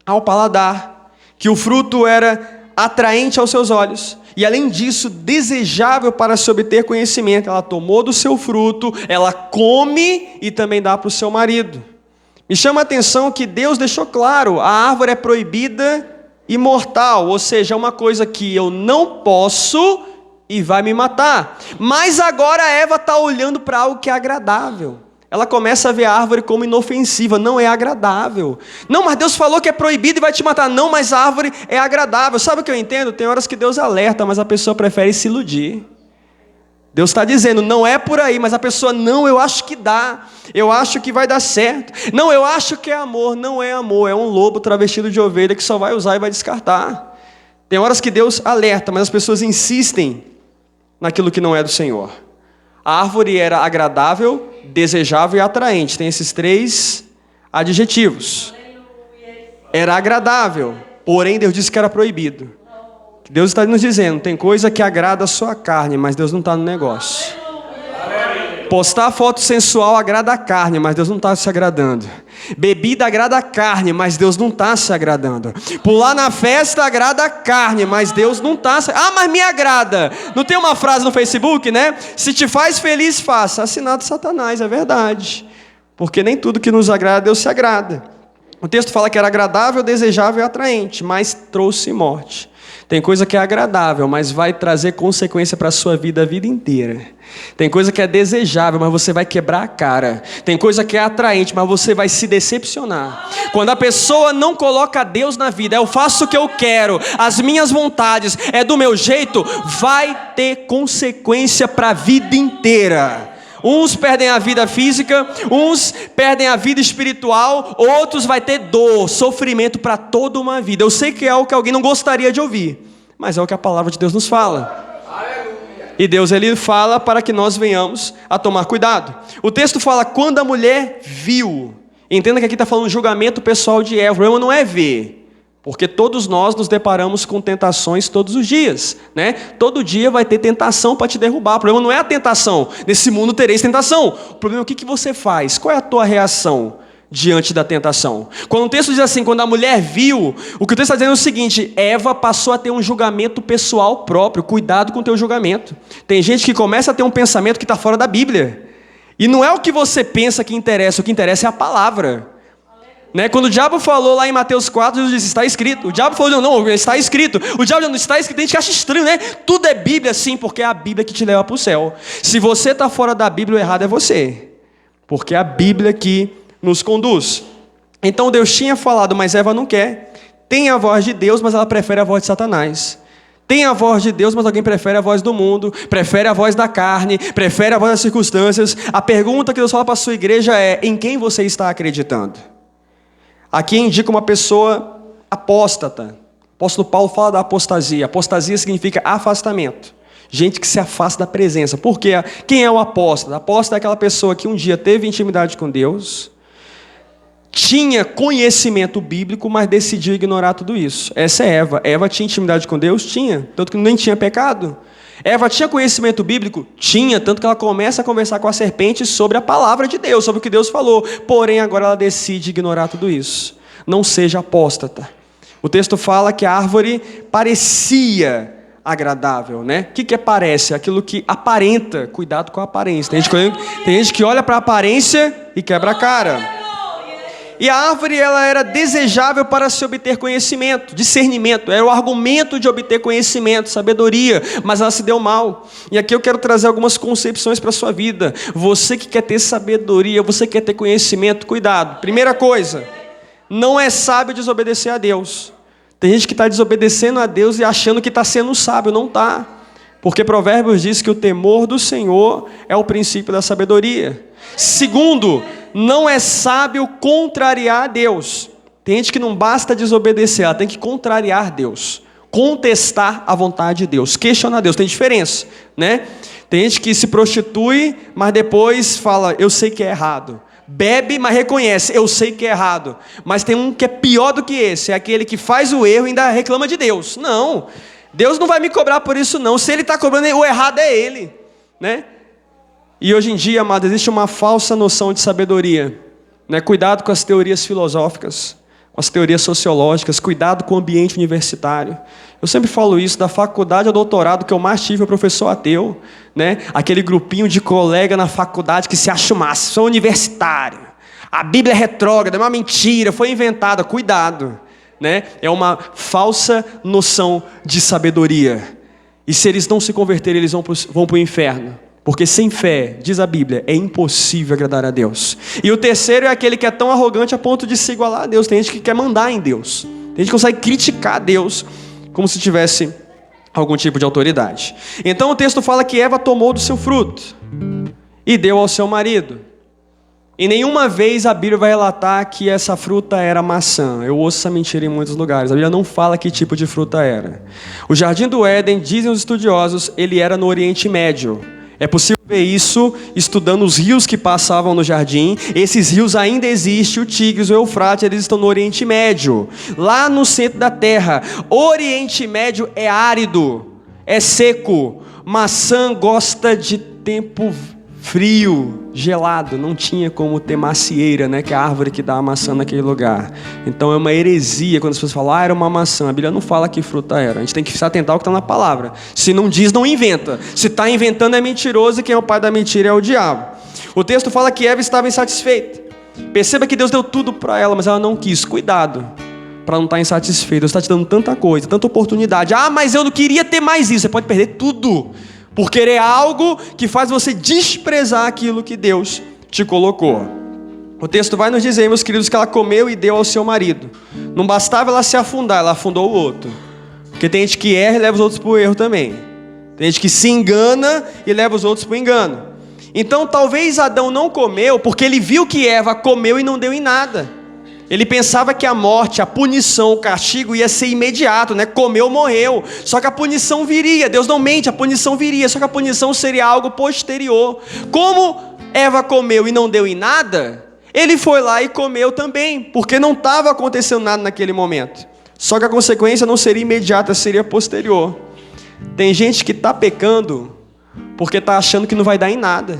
ao paladar, que o fruto era atraente aos seus olhos, e além disso, desejável para se obter conhecimento, ela tomou do seu fruto, ela come e também dá para o seu marido. Me chama a atenção que Deus deixou claro, a árvore é proibida e mortal, ou seja, é uma coisa que eu não posso e vai me matar. Mas agora a Eva está olhando para algo que é agradável. Ela começa a ver a árvore como inofensiva, não é agradável. Não, mas Deus falou que é proibido e vai te matar. Não, mas a árvore é agradável. Sabe o que eu entendo? Tem horas que Deus alerta, mas a pessoa prefere se iludir. Deus está dizendo, não é por aí, mas a pessoa, não, eu acho que dá. Eu acho que vai dar certo. Não, eu acho que é amor. Não é amor, é um lobo travestido de ovelha que só vai usar e vai descartar. Tem horas que Deus alerta, mas as pessoas insistem naquilo que não é do Senhor. A árvore era agradável, desejável e atraente. Tem esses 3 adjetivos. Era agradável, porém Deus disse que era proibido. Deus está nos dizendo, tem coisa que agrada a sua carne, mas Deus não está no negócio. Postar foto sensual agrada a carne, mas Deus não está se agradando. Bebida agrada a carne, mas Deus não está se agradando. Pular na festa agrada a carne, mas Deus não está se... Ah, mas me agrada. Não tem uma frase no Facebook, né? Se te faz feliz, faça. Assinado Satanás, é verdade. Porque nem tudo que nos agrada, Deus se agrada. O texto fala que era agradável, desejável e atraente, mas trouxe morte. Tem coisa que é agradável, mas vai trazer consequência para a sua vida a vida inteira. Tem coisa que é desejável, mas você vai quebrar a cara. Tem coisa que é atraente, mas você vai se decepcionar. Quando a pessoa não coloca Deus na vida, eu faço o que eu quero, as minhas vontades, é do meu jeito, vai ter consequência para a vida inteira. Uns perdem a vida física, uns perdem a vida espiritual, outros vai ter dor, sofrimento para toda uma vida. Eu sei que é algo que alguém não gostaria de ouvir, mas é o que a palavra de Deus nos fala. E Deus, ele fala para que nós venhamos a tomar cuidado. O texto fala, quando a mulher viu. Entenda que aqui está falando julgamento pessoal de Eva. O problema não é ver, porque todos nós nos deparamos com tentações todos os dias, né? Todo dia vai ter tentação para te derrubar. O problema não é a tentação. Nesse mundo tereis tentação. O problema é o que você faz. Qual é a tua reação diante da tentação? Quando o texto diz assim, quando a mulher viu, o que o texto está dizendo é o seguinte: Eva passou a ter um julgamento pessoal próprio. Cuidado com o teu julgamento. Tem gente que começa a ter um pensamento que está fora da Bíblia. E não é o que você pensa que interessa, o que interessa é a palavra. Né? Quando o diabo falou lá em Mateus 4, Jesus disse, está escrito. O diabo falou, não, está escrito. O diabo não está escrito, tem gente que acha estranho, né? Tudo é Bíblia, sim, porque é a Bíblia que te leva para o céu. Se você está fora da Bíblia, o errado é você. Porque é a Bíblia que nos conduz. Então Deus tinha falado, mas Eva não quer. Tem a voz de Deus, mas ela prefere a voz de Satanás. Tem a voz de Deus, mas alguém prefere a voz do mundo, prefere a voz da carne, prefere a voz das circunstâncias. A pergunta que Deus fala para a sua igreja é, em quem você está acreditando? Aqui indica uma pessoa apóstata. O apóstolo Paulo fala da apostasia. Apostasia significa afastamento. Gente que se afasta da presença. Por quê? Quem é o apóstata? Apóstata é aquela pessoa que um dia teve intimidade com Deus, tinha conhecimento bíblico, mas decidiu ignorar tudo isso. Essa é Eva. Eva tinha intimidade com Deus? Tinha. Tanto que nem tinha pecado. Eva tinha conhecimento bíblico? Tinha. Tanto que ela começa a conversar com a serpente sobre a palavra de Deus, sobre o que Deus falou. Porém, agora ela decide ignorar tudo isso. Não seja apóstata. O texto fala que a árvore parecia agradável, né? O que parece? Aquilo que aparenta. Cuidado com a aparência. Tem gente que olha para a aparência e quebra a cara. E a árvore, ela era desejável para se obter conhecimento, discernimento. Era o argumento de obter conhecimento, sabedoria, mas ela se deu mal. E aqui eu quero trazer algumas concepções para a sua vida. Você que quer ter sabedoria, você que quer ter conhecimento, cuidado. Primeira coisa, não é sábio desobedecer a Deus. Tem gente que está desobedecendo a Deus e achando que está sendo sábio, não está. Porque Provérbios diz que o temor do Senhor é o princípio da sabedoria. Segundo, não é sábio contrariar a Deus. Tem gente que não basta desobedecer, ela tem que contrariar Deus, contestar a vontade de Deus, questionar Deus. Tem diferença, né? Tem gente que se prostitui, mas depois fala, eu sei que é errado. Bebe, mas reconhece, eu sei que é errado. Mas tem um que é pior do que esse, é aquele que faz o erro e ainda reclama de Deus. Não, Deus não vai me cobrar por isso não. Se Ele está cobrando, o errado é Ele, né? E hoje em dia, amado, existe uma falsa noção de sabedoria, né? Cuidado com as teorias filosóficas, com as teorias sociológicas, cuidado com o ambiente universitário. Eu sempre falo isso, da faculdade ao doutorado, que eu mais tive é professor ateu, né? Aquele grupinho de colega na faculdade que se acha o máximo, sou universitário, a Bíblia é retrógrada, é uma mentira, foi inventada, cuidado, né? É uma falsa noção de sabedoria. E se eles não se converterem, eles vão para o inferno. Porque sem fé, diz a Bíblia, é impossível agradar a Deus. E o terceiro é aquele que é tão arrogante a ponto de se igualar a Deus. Tem gente que quer mandar em Deus. Tem gente que consegue criticar Deus como se tivesse algum tipo de autoridade. Então o texto fala que Eva tomou do seu fruto e deu ao seu marido. E nenhuma vez a Bíblia vai relatar que essa fruta era maçã. Eu ouço essa mentira em muitos lugares. A Bíblia não fala que tipo de fruta era. O jardim do Éden, dizem os estudiosos, ele era no Oriente Médio. É possível ver isso estudando os rios que passavam no jardim. Esses rios ainda existem, o Tigres, o Eufrates, eles estão no Oriente Médio, lá no centro da terra. O Oriente Médio é árido, é seco. Maçã gosta de tempo frio, gelado. Não tinha como ter macieira, né, que é a árvore que dá a maçã naquele lugar. Então é uma heresia quando as pessoas falam, era uma maçã. A Bíblia não fala que fruta era. A gente tem que se atentar ao que está na palavra. Se não diz, não inventa. Se está inventando, é mentiroso, e quem é o pai da mentira é o diabo. O texto fala que Eva estava insatisfeita. Perceba que Deus deu tudo para ela, mas ela não quis. Cuidado para não estar insatisfeita. Deus está te dando tanta coisa, tanta oportunidade. Ah, mas eu não queria ter mais isso. Você pode perder tudo por querer algo que faz você desprezar aquilo que Deus te colocou. O texto vai nos dizer, meus queridos, que ela comeu e deu ao seu marido. Não bastava ela se afundar, ela afundou o outro. Porque tem gente que erra e leva os outros para o erro também. Tem gente que se engana e leva os outros para o engano. Então talvez Adão não comeu porque ele viu que Eva comeu e não deu em nada. Ele pensava que a morte, a punição, o castigo ia ser imediato, né? Comeu, morreu. Só que a punição viria. Deus não mente, a punição viria. Só que a punição seria algo posterior. Como Eva comeu e não deu em nada, ele foi lá e comeu também, porque não estava acontecendo nada naquele momento. Só que a consequência não seria imediata, seria posterior. Tem gente que está pecando porque está achando que não vai dar em nada.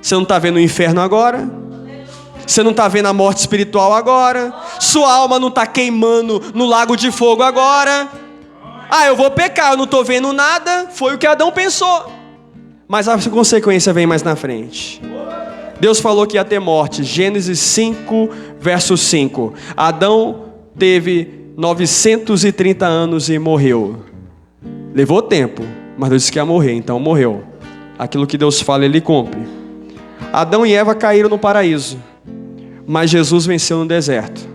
Você não está vendo o inferno agora? Você não está vendo a morte espiritual agora? Sua alma não está queimando no lago de fogo agora? Ah, eu vou pecar, eu não estou vendo nada. Foi o que Adão pensou. Mas a consequência vem mais na frente. Deus falou que ia ter morte. Gênesis 5, verso 5. Adão teve 930 anos e morreu. Levou tempo, mas Deus disse que ia morrer, então morreu. Aquilo que Deus fala, Ele cumpre. Adão e Eva caíram no paraíso, mas Jesus venceu no deserto.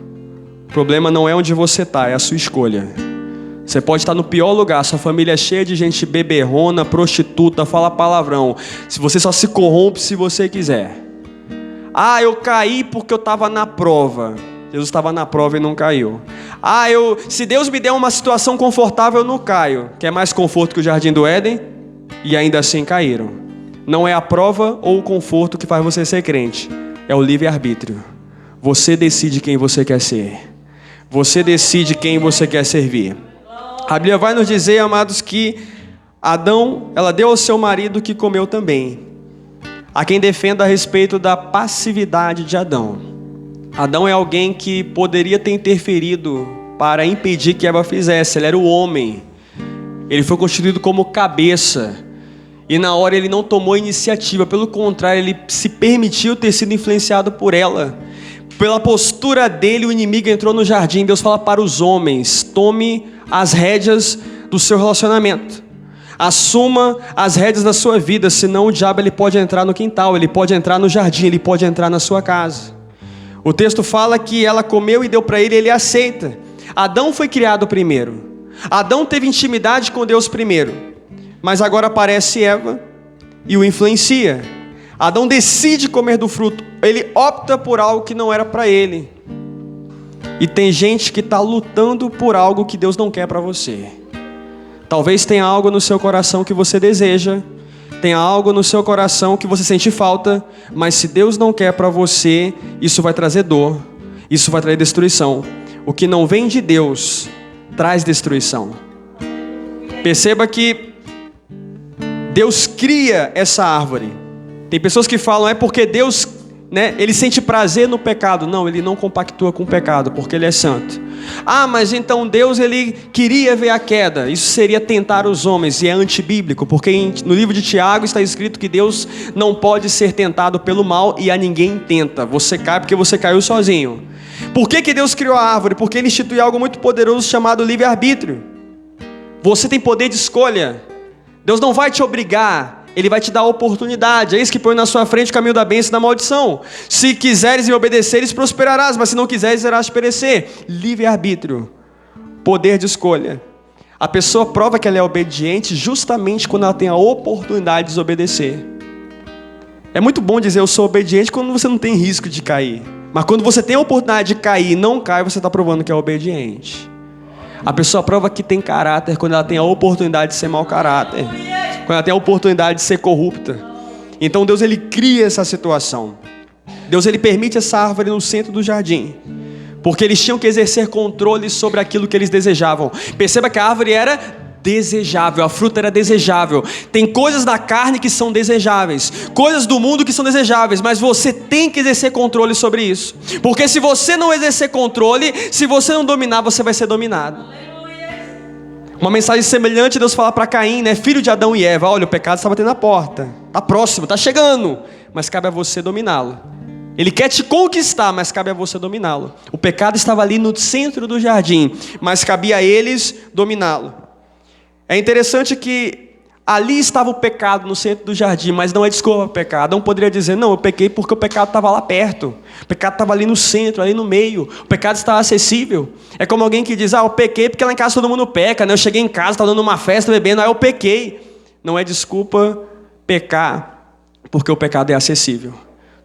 O problema não é onde você está, é a sua escolha. Você pode estar no pior lugar, sua família é cheia de gente beberrona, prostituta, fala palavrão. Se você só se corrompe se você quiser. Ah, eu caí porque eu estava na prova. Jesus estava na prova e não caiu. Ah, se Deus me der uma situação confortável, eu não caio. Quer mais conforto que o Jardim do Éden? E ainda assim caíram. Não é a prova ou o conforto que faz você ser crente. É o livre-arbítrio. Você decide quem você quer ser. Você decide quem você quer servir. A Bíblia vai nos dizer, amados, que Adão, ela deu ao seu marido que comeu também. Há quem defenda a respeito da passividade de Adão. Adão é alguém que poderia ter interferido para impedir que Eva fizesse. Ele era o homem. Ele foi constituído como cabeça. E na hora ele não tomou iniciativa. Pelo contrário, ele se permitiu ter sido influenciado por ela. Pela postura dele, o inimigo entrou no jardim. Deus fala para os homens: tome as rédeas do seu relacionamento. Assuma as rédeas da sua vida, senão o diabo ele pode entrar no quintal, ele pode entrar no jardim, ele pode entrar na sua casa. O texto fala que ela comeu e deu para ele, ele aceita. Adão foi criado primeiro. Adão teve intimidade com Deus primeiro. Mas agora aparece Eva e o influencia. Adão decide comer do fruto. Ele opta por algo que não era para ele. E tem gente que está lutando por algo que Deus não quer para você. Talvez tenha algo no seu coração que você deseja. Tenha algo no seu coração que você sente falta. Mas se Deus não quer para você, isso vai trazer dor. Isso vai trazer destruição. O que não vem de Deus traz destruição. Perceba que Deus cria essa árvore. Tem pessoas que falam, é porque Deus, ele sente prazer no pecado. Não, ele não compactua com o pecado, porque ele é santo. Ah, mas então Deus, ele queria ver a queda. Isso seria tentar os homens, e é antibíblico, porque no livro de Tiago está escrito que Deus não pode ser tentado pelo mal, e a ninguém tenta. Você cai porque você caiu sozinho. Por que Deus criou a árvore? Porque ele instituiu algo muito poderoso chamado livre-arbítrio. Você tem poder de escolha. Deus não vai te obrigar, Ele vai te dar a oportunidade. É isso que põe na sua frente o caminho da bênção e da maldição. Se quiseres me obedeceres, prosperarás, mas se não quiseres, irás perecer. Livre-arbítrio, poder de escolha. A pessoa prova que ela é obediente justamente quando ela tem a oportunidade de desobedecer. É muito bom dizer eu sou obediente quando você não tem risco de cair. Mas quando você tem a oportunidade de cair e não cai, você está provando que é obediente. A pessoa prova que tem caráter quando ela tem a oportunidade de ser mau caráter. Quando ela tem a oportunidade de ser corrupta. Então Deus, ele cria essa situação. Deus, ele permite essa árvore no centro do jardim, porque eles tinham que exercer controle sobre aquilo que eles desejavam. Perceba que a árvore era desejável, a fruta era desejável. Tem coisas da carne que são desejáveis, coisas do mundo que são desejáveis, mas você tem que exercer controle sobre isso. Porque se você não exercer controle, se você não dominar, você vai ser dominado. Uma mensagem semelhante Deus fala para Caim, filho de Adão e Eva: olha, o pecado está batendo na porta, está próximo, está chegando, mas cabe a você dominá-lo. Ele quer te conquistar, mas cabe a você dominá-lo. O pecado estava ali no centro do jardim, mas cabia a eles dominá-lo. É interessante que ali estava o pecado no centro do jardim, mas não é desculpa para o pecado. Não poderia dizer, não, eu pequei porque o pecado estava lá perto. O pecado estava ali no centro, ali no meio. O pecado estava acessível. É como alguém que diz, eu pequei porque lá em casa todo mundo peca, Eu cheguei em casa, estava dando uma festa, bebendo, eu pequei. Não é desculpa pecar, porque o pecado é acessível.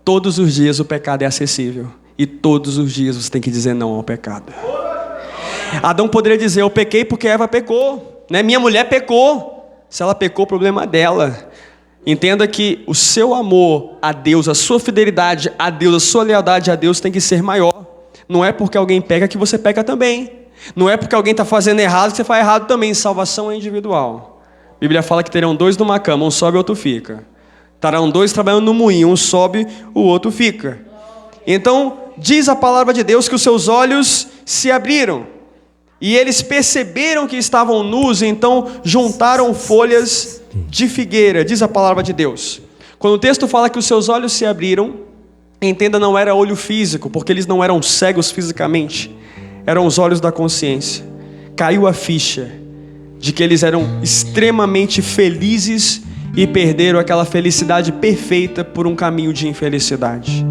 Todos os dias o pecado é acessível. E todos os dias você tem que dizer não ao pecado. Adão poderia dizer, eu pequei porque Eva pecou, né? Minha mulher pecou. Se ela pecou, o problema é dela. Entenda que o seu amor a Deus, a sua fidelidade a Deus, a sua lealdade a Deus tem que ser maior. Não é porque alguém peca que você peca também. Não é porque alguém está fazendo errado que você faz errado também. Salvação é individual. A Bíblia fala que terão dois numa cama, um sobe e outro fica. Estarão dois trabalhando no moinho, um sobe, o outro fica. Então, diz a palavra de Deus que os seus olhos se abriram. E eles perceberam que estavam nus, e então juntaram folhas de figueira, diz a palavra de Deus. Quando o texto fala que os seus olhos se abriram, entenda, não era olho físico, porque eles não eram cegos fisicamente, eram os olhos da consciência. Caiu a ficha de que eles eram extremamente felizes e perderam aquela felicidade perfeita por um caminho de infelicidade.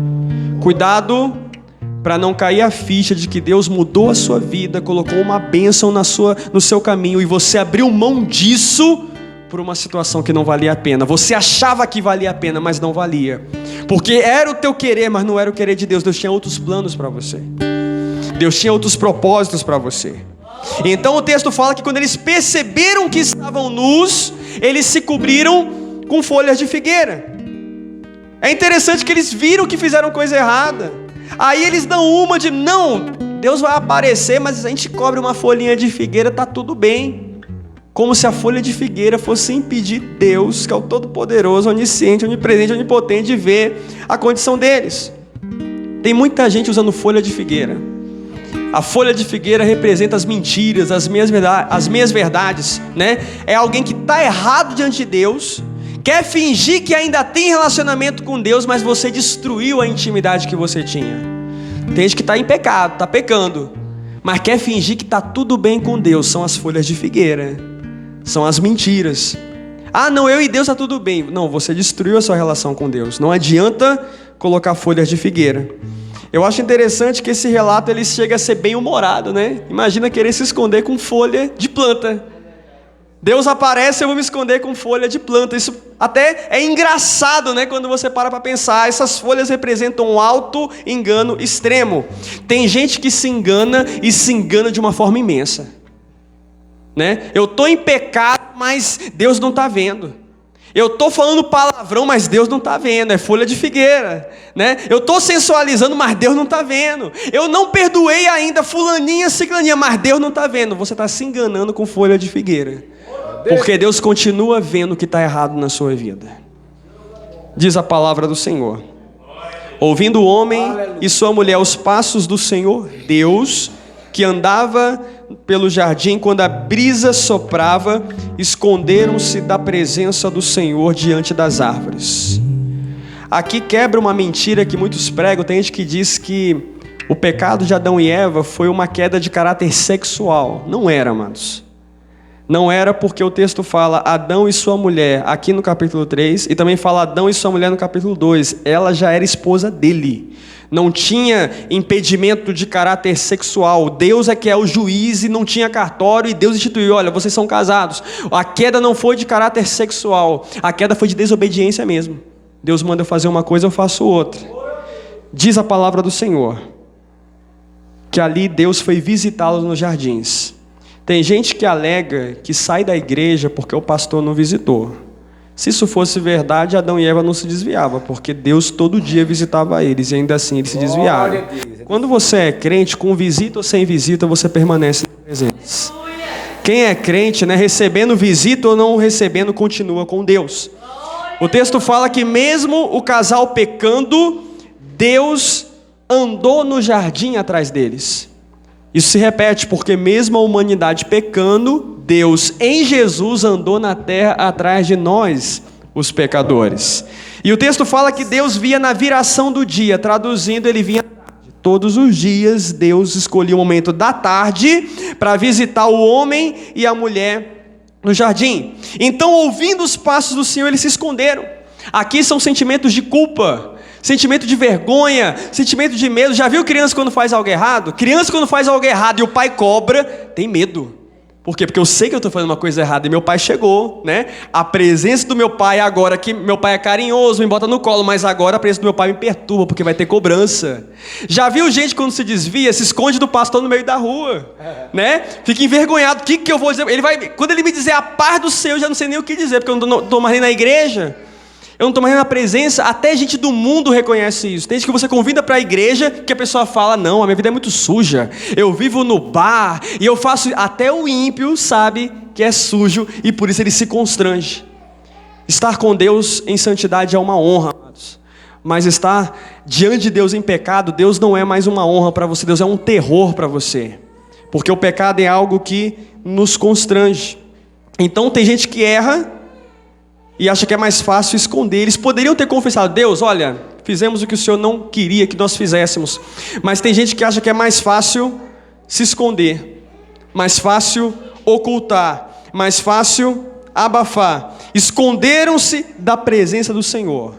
Cuidado para não cair a ficha de que Deus mudou a sua vida, colocou uma bênção no seu caminho e você abriu mão disso por uma situação que não valia a pena. Você achava que valia a pena, mas não valia. Porque era o teu querer, mas não era o querer de Deus. Deus tinha outros planos para você. Deus tinha outros propósitos para você. Então o texto fala que quando eles perceberam que estavam nus, eles se cobriram com folhas de figueira. É interessante que eles viram que fizeram coisa errada. Aí eles dão uma de, não, Deus vai aparecer, mas a gente cobre uma folhinha de figueira, tá tudo bem. Como se a folha de figueira fosse impedir Deus, que é o Todo-Poderoso, onisciente, onipresente, onipotente, de ver a condição deles. Tem muita gente usando folha de figueira. A folha de figueira representa as mentiras, as meias verdades, né? É alguém que está errado diante de Deus, quer fingir que ainda tem relacionamento com Deus, mas você destruiu a intimidade que você tinha. Tem gente que está em pecado, está pecando, mas quer fingir que está tudo bem com Deus. São as folhas de figueira, são as mentiras. Ah, não, eu e Deus está tudo bem. Não, você destruiu a sua relação com Deus. Não adianta colocar folhas de figueira. Eu acho interessante que esse relato ele chega a ser bem humorado, né? Imagina querer se esconder com folha de planta. Deus aparece, eu vou me esconder com folha de planta. Isso até é engraçado, né? Quando você para pensar. Essas folhas representam um auto-engano extremo. Tem gente que se engana e se engana de uma forma imensa, né? Eu estou em pecado, mas Deus não está vendo. Eu estou falando palavrão, mas Deus não está vendo. É folha de figueira, né? Eu estou sensualizando, mas Deus não está vendo. Eu não perdoei ainda fulaninha, ciclaninha, mas Deus não está vendo. Você está se enganando com folha de figueira. Porque Deus continua vendo o que está errado na sua vida. Diz a palavra do Senhor. Ouvindo o homem e sua mulher os passos do Senhor Deus, que andava pelo jardim quando a brisa soprava, esconderam-se da presença do Senhor diante das árvores. Aqui quebra uma mentira que muitos pregam. Tem gente que diz que o pecado de Adão e Eva foi uma queda de caráter sexual. Não era, amados. Não era, porque o texto fala Adão e sua mulher aqui no capítulo 3, e também fala Adão e sua mulher no capítulo 2. Ela já era esposa dele. Não tinha impedimento de caráter sexual. Deus é que é o juiz e não tinha cartório, e Deus instituiu, olha, vocês são casados. A queda não foi de caráter sexual, a queda foi de desobediência mesmo. Deus manda eu fazer uma coisa, eu faço outra. Diz a palavra do Senhor que ali Deus foi visitá-los nos jardins. Tem gente que alega que sai da igreja porque o pastor não visitou. Se isso fosse verdade, Adão e Eva não se desviavam, porque Deus todo dia visitava eles, e ainda assim eles se desviaram. Quando você é crente, com visita ou sem visita, você permanece na presença. Quem é crente, né, recebendo visita ou não recebendo, continua com Deus. O texto fala que mesmo o casal pecando, Deus andou no jardim atrás deles. Isso se repete, porque mesmo a humanidade pecando, Deus em Jesus andou na terra atrás de nós, os pecadores. E o texto fala que Deus via na viração do dia, traduzindo, ele vinha à tarde. Todos os dias Deus escolhia o momento da tarde para visitar o homem e a mulher no jardim. Então, ouvindo os passos do Senhor, eles se esconderam. Aqui são sentimentos de culpa, sentimento de vergonha, sentimento de medo. Já viu criança quando faz algo errado? Criança quando faz algo errado e o pai cobra, tem medo. Por quê? Porque eu sei que eu estou fazendo uma coisa errada e meu pai chegou, né? A presença do meu pai agora, que meu pai é carinhoso, me bota no colo, mas agora a presença do meu pai me perturba, porque vai ter cobrança. Já viu gente quando se desvia, se esconde do pastor no meio da rua, né? Fica envergonhado, o que eu vou dizer? Quando ele me dizer a paz do Senhor, eu já não sei nem o que dizer, porque eu não estou mais nem na igreja. Eu não estou mais na presença, até gente do mundo reconhece isso. Tem gente que você convida para a igreja, que a pessoa fala, não, a minha vida é muito suja, eu vivo no bar, e eu faço... Até o ímpio sabe que é sujo, e por isso ele se constrange. Estar com Deus em santidade é uma honra, amados. Mas estar diante de Deus em pecado, Deus não é mais uma honra para você, Deus é um terror para você. Porque o pecado é algo que nos constrange. Então tem gente que erra e acha que é mais fácil esconder. Eles poderiam ter confessado, Deus, olha, fizemos o que o Senhor não queria que nós fizéssemos. Mas tem gente que acha que é mais fácil se esconder, mais fácil ocultar, mais fácil abafar. Esconderam-se da presença do Senhor.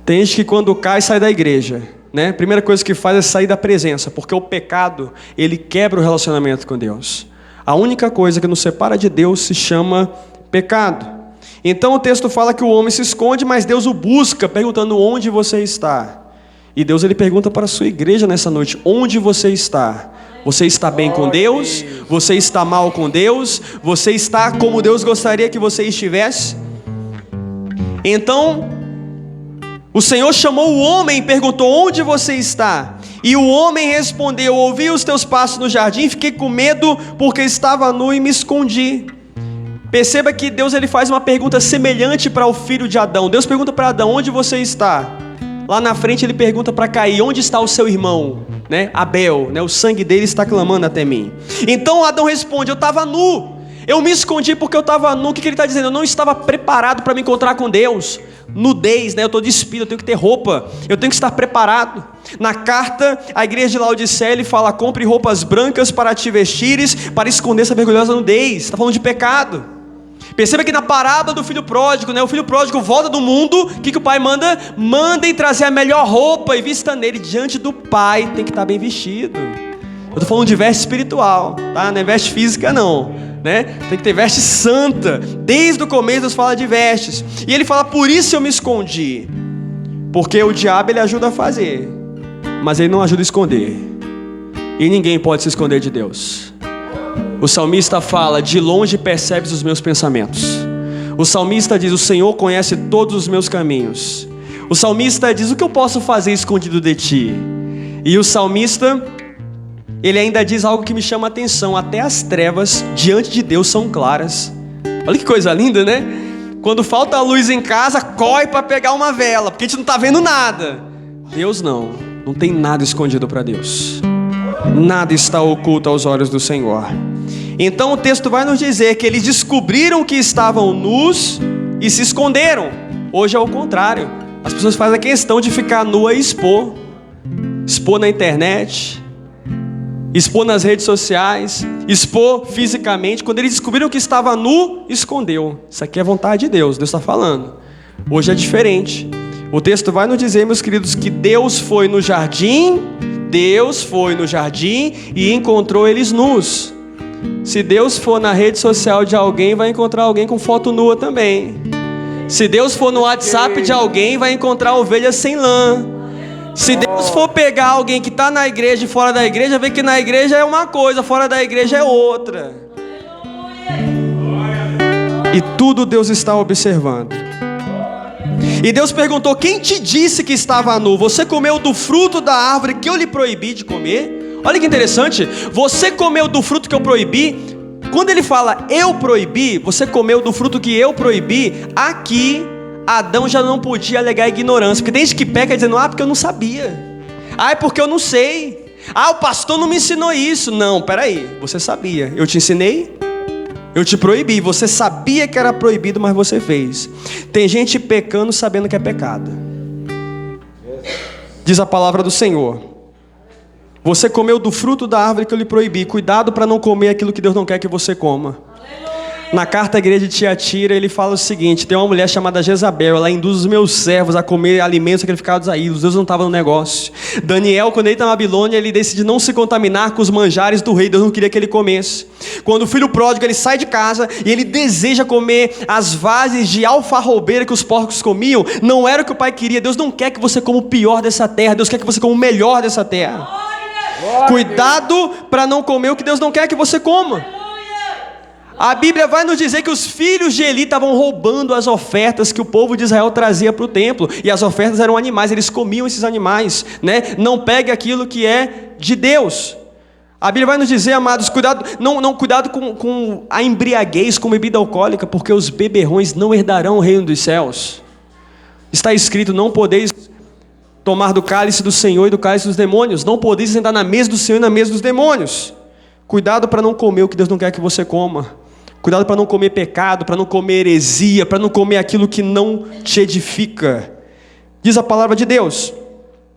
Tem gente que quando cai, sai da igreja, né? A primeira coisa que faz é sair da presença, porque o pecado, ele quebra o relacionamento com Deus. A única coisa que nos separa de Deus se chama pecado. Então o texto fala que o homem se esconde, mas Deus o busca, perguntando onde você está. E Deus ele pergunta para a sua igreja nessa noite, onde você está? Você está bem com Deus? Você está mal com Deus? Você está como Deus gostaria que você estivesse? Então, o Senhor chamou o homem e perguntou, onde você está? E o homem respondeu, ouvi os teus passos no jardim, fiquei com medo porque estava nu e me escondi. Perceba que Deus ele faz uma pergunta semelhante para o filho de Adão. Deus pergunta para Adão, onde você está? Lá na frente ele pergunta para Caim, onde está o seu irmão? Né? Abel, né? O sangue dele está clamando até mim. Então Adão responde, eu estava nu. Eu me escondi porque eu estava nu. O que ele está dizendo? Eu não estava preparado para me encontrar com Deus. Nudez, né? Eu estou despido, eu tenho que ter roupa. Eu tenho que estar preparado. Na carta, a igreja de Laodiceia, ele fala, compre roupas brancas para te vestires, para esconder essa vergonhosa nudez. Está falando de pecado. Perceba que na parábola do filho pródigo, né? O filho pródigo volta do mundo, o que o pai manda? Mandem trazer a melhor roupa e vista nele. Diante do pai tem que estar bem vestido. Eu estou falando de veste espiritual, tá? Não é veste física não, né? Tem que ter veste santa. Desde o começo Deus fala de vestes. E ele fala, por isso eu me escondi. Porque o diabo ele ajuda a fazer, mas ele não ajuda a esconder. E ninguém pode se esconder de Deus. O salmista fala, de longe percebes os meus pensamentos. O salmista diz, o Senhor conhece todos os meus caminhos. O salmista diz, o que eu posso fazer escondido de ti? E o salmista, ele ainda diz algo que me chama a atenção, até as trevas diante de Deus são claras. Olha que coisa linda, né? Quando falta luz em casa, corre para pegar uma vela, porque a gente não está vendo nada. Deus não tem nada escondido para Deus. Nada está oculto aos olhos do Senhor. Então o texto vai nos dizer que eles descobriram que estavam nus e se esconderam. Hoje é o contrário. As pessoas fazem a questão de ficar nua e expor. Expor na internet, expor nas redes sociais, expor fisicamente. Quando eles descobriram que estava nu, escondeu. Isso aqui é vontade de Deus, Deus está falando. Hoje é diferente. O texto vai nos dizer, meus queridos, que Deus foi no jardim e encontrou eles nus. Se Deus for na rede social de alguém, vai encontrar alguém com foto nua também. Se Deus for no WhatsApp de alguém, vai encontrar ovelhas sem lã. Se Deus for pegar alguém que está na igreja e fora da igreja, vê que na igreja é uma coisa, fora da igreja é outra. E tudo Deus está observando. E Deus perguntou, quem te disse que estava nu? Você comeu do fruto da árvore que eu lhe proibi de comer? Olha que interessante, você comeu do fruto que eu proibi. Quando ele fala eu proibi, você comeu do fruto que eu proibi. Aqui Adão já não podia alegar ignorância, porque tem gente que peca dizendo, porque eu não sabia, é porque eu não sei, o pastor não me ensinou isso. Não, peraí, você sabia, eu te ensinei, eu te proibi, você sabia que era proibido, mas você fez. Tem gente pecando sabendo que é pecado. Diz a palavra do Senhor, você comeu do fruto da árvore que eu lhe proibi. Cuidado para não comer aquilo que Deus não quer que você coma. Na carta à igreja de Tiatira, ele fala o seguinte: tem uma mulher chamada Jezabel, ela induz os meus servos a comer alimentos sacrificados a ídolos. Deus não estava no negócio. Daniel, quando ele está na Babilônia, ele decide não se contaminar com os manjares do rei. Deus não queria que ele comesse. Quando o filho pródigo, ele sai de casa e ele deseja comer as vases de alfarrobeira que os porcos comiam, não era o que o pai queria. Deus não quer que você coma o pior dessa terra, Deus quer que você coma o melhor dessa terra. Cuidado para não comer o que Deus não quer que você coma. A Bíblia vai nos dizer que os filhos de Eli estavam roubando as ofertas que o povo de Israel trazia para o templo. E as ofertas eram animais, eles comiam esses animais, né? Não pegue aquilo que é de Deus. A Bíblia vai nos dizer, amados, cuidado com a embriaguez, com bebida alcoólica, porque os beberrões não herdarão o reino dos céus. Está escrito: não podeis tomar do cálice do Senhor e do cálice dos demônios. Não podeis sentar na mesa do Senhor e na mesa dos demônios. Cuidado para não comer o que Deus não quer que você coma. Cuidado para não comer pecado, para não comer heresia, para não comer aquilo que não te edifica. Diz a palavra de Deus: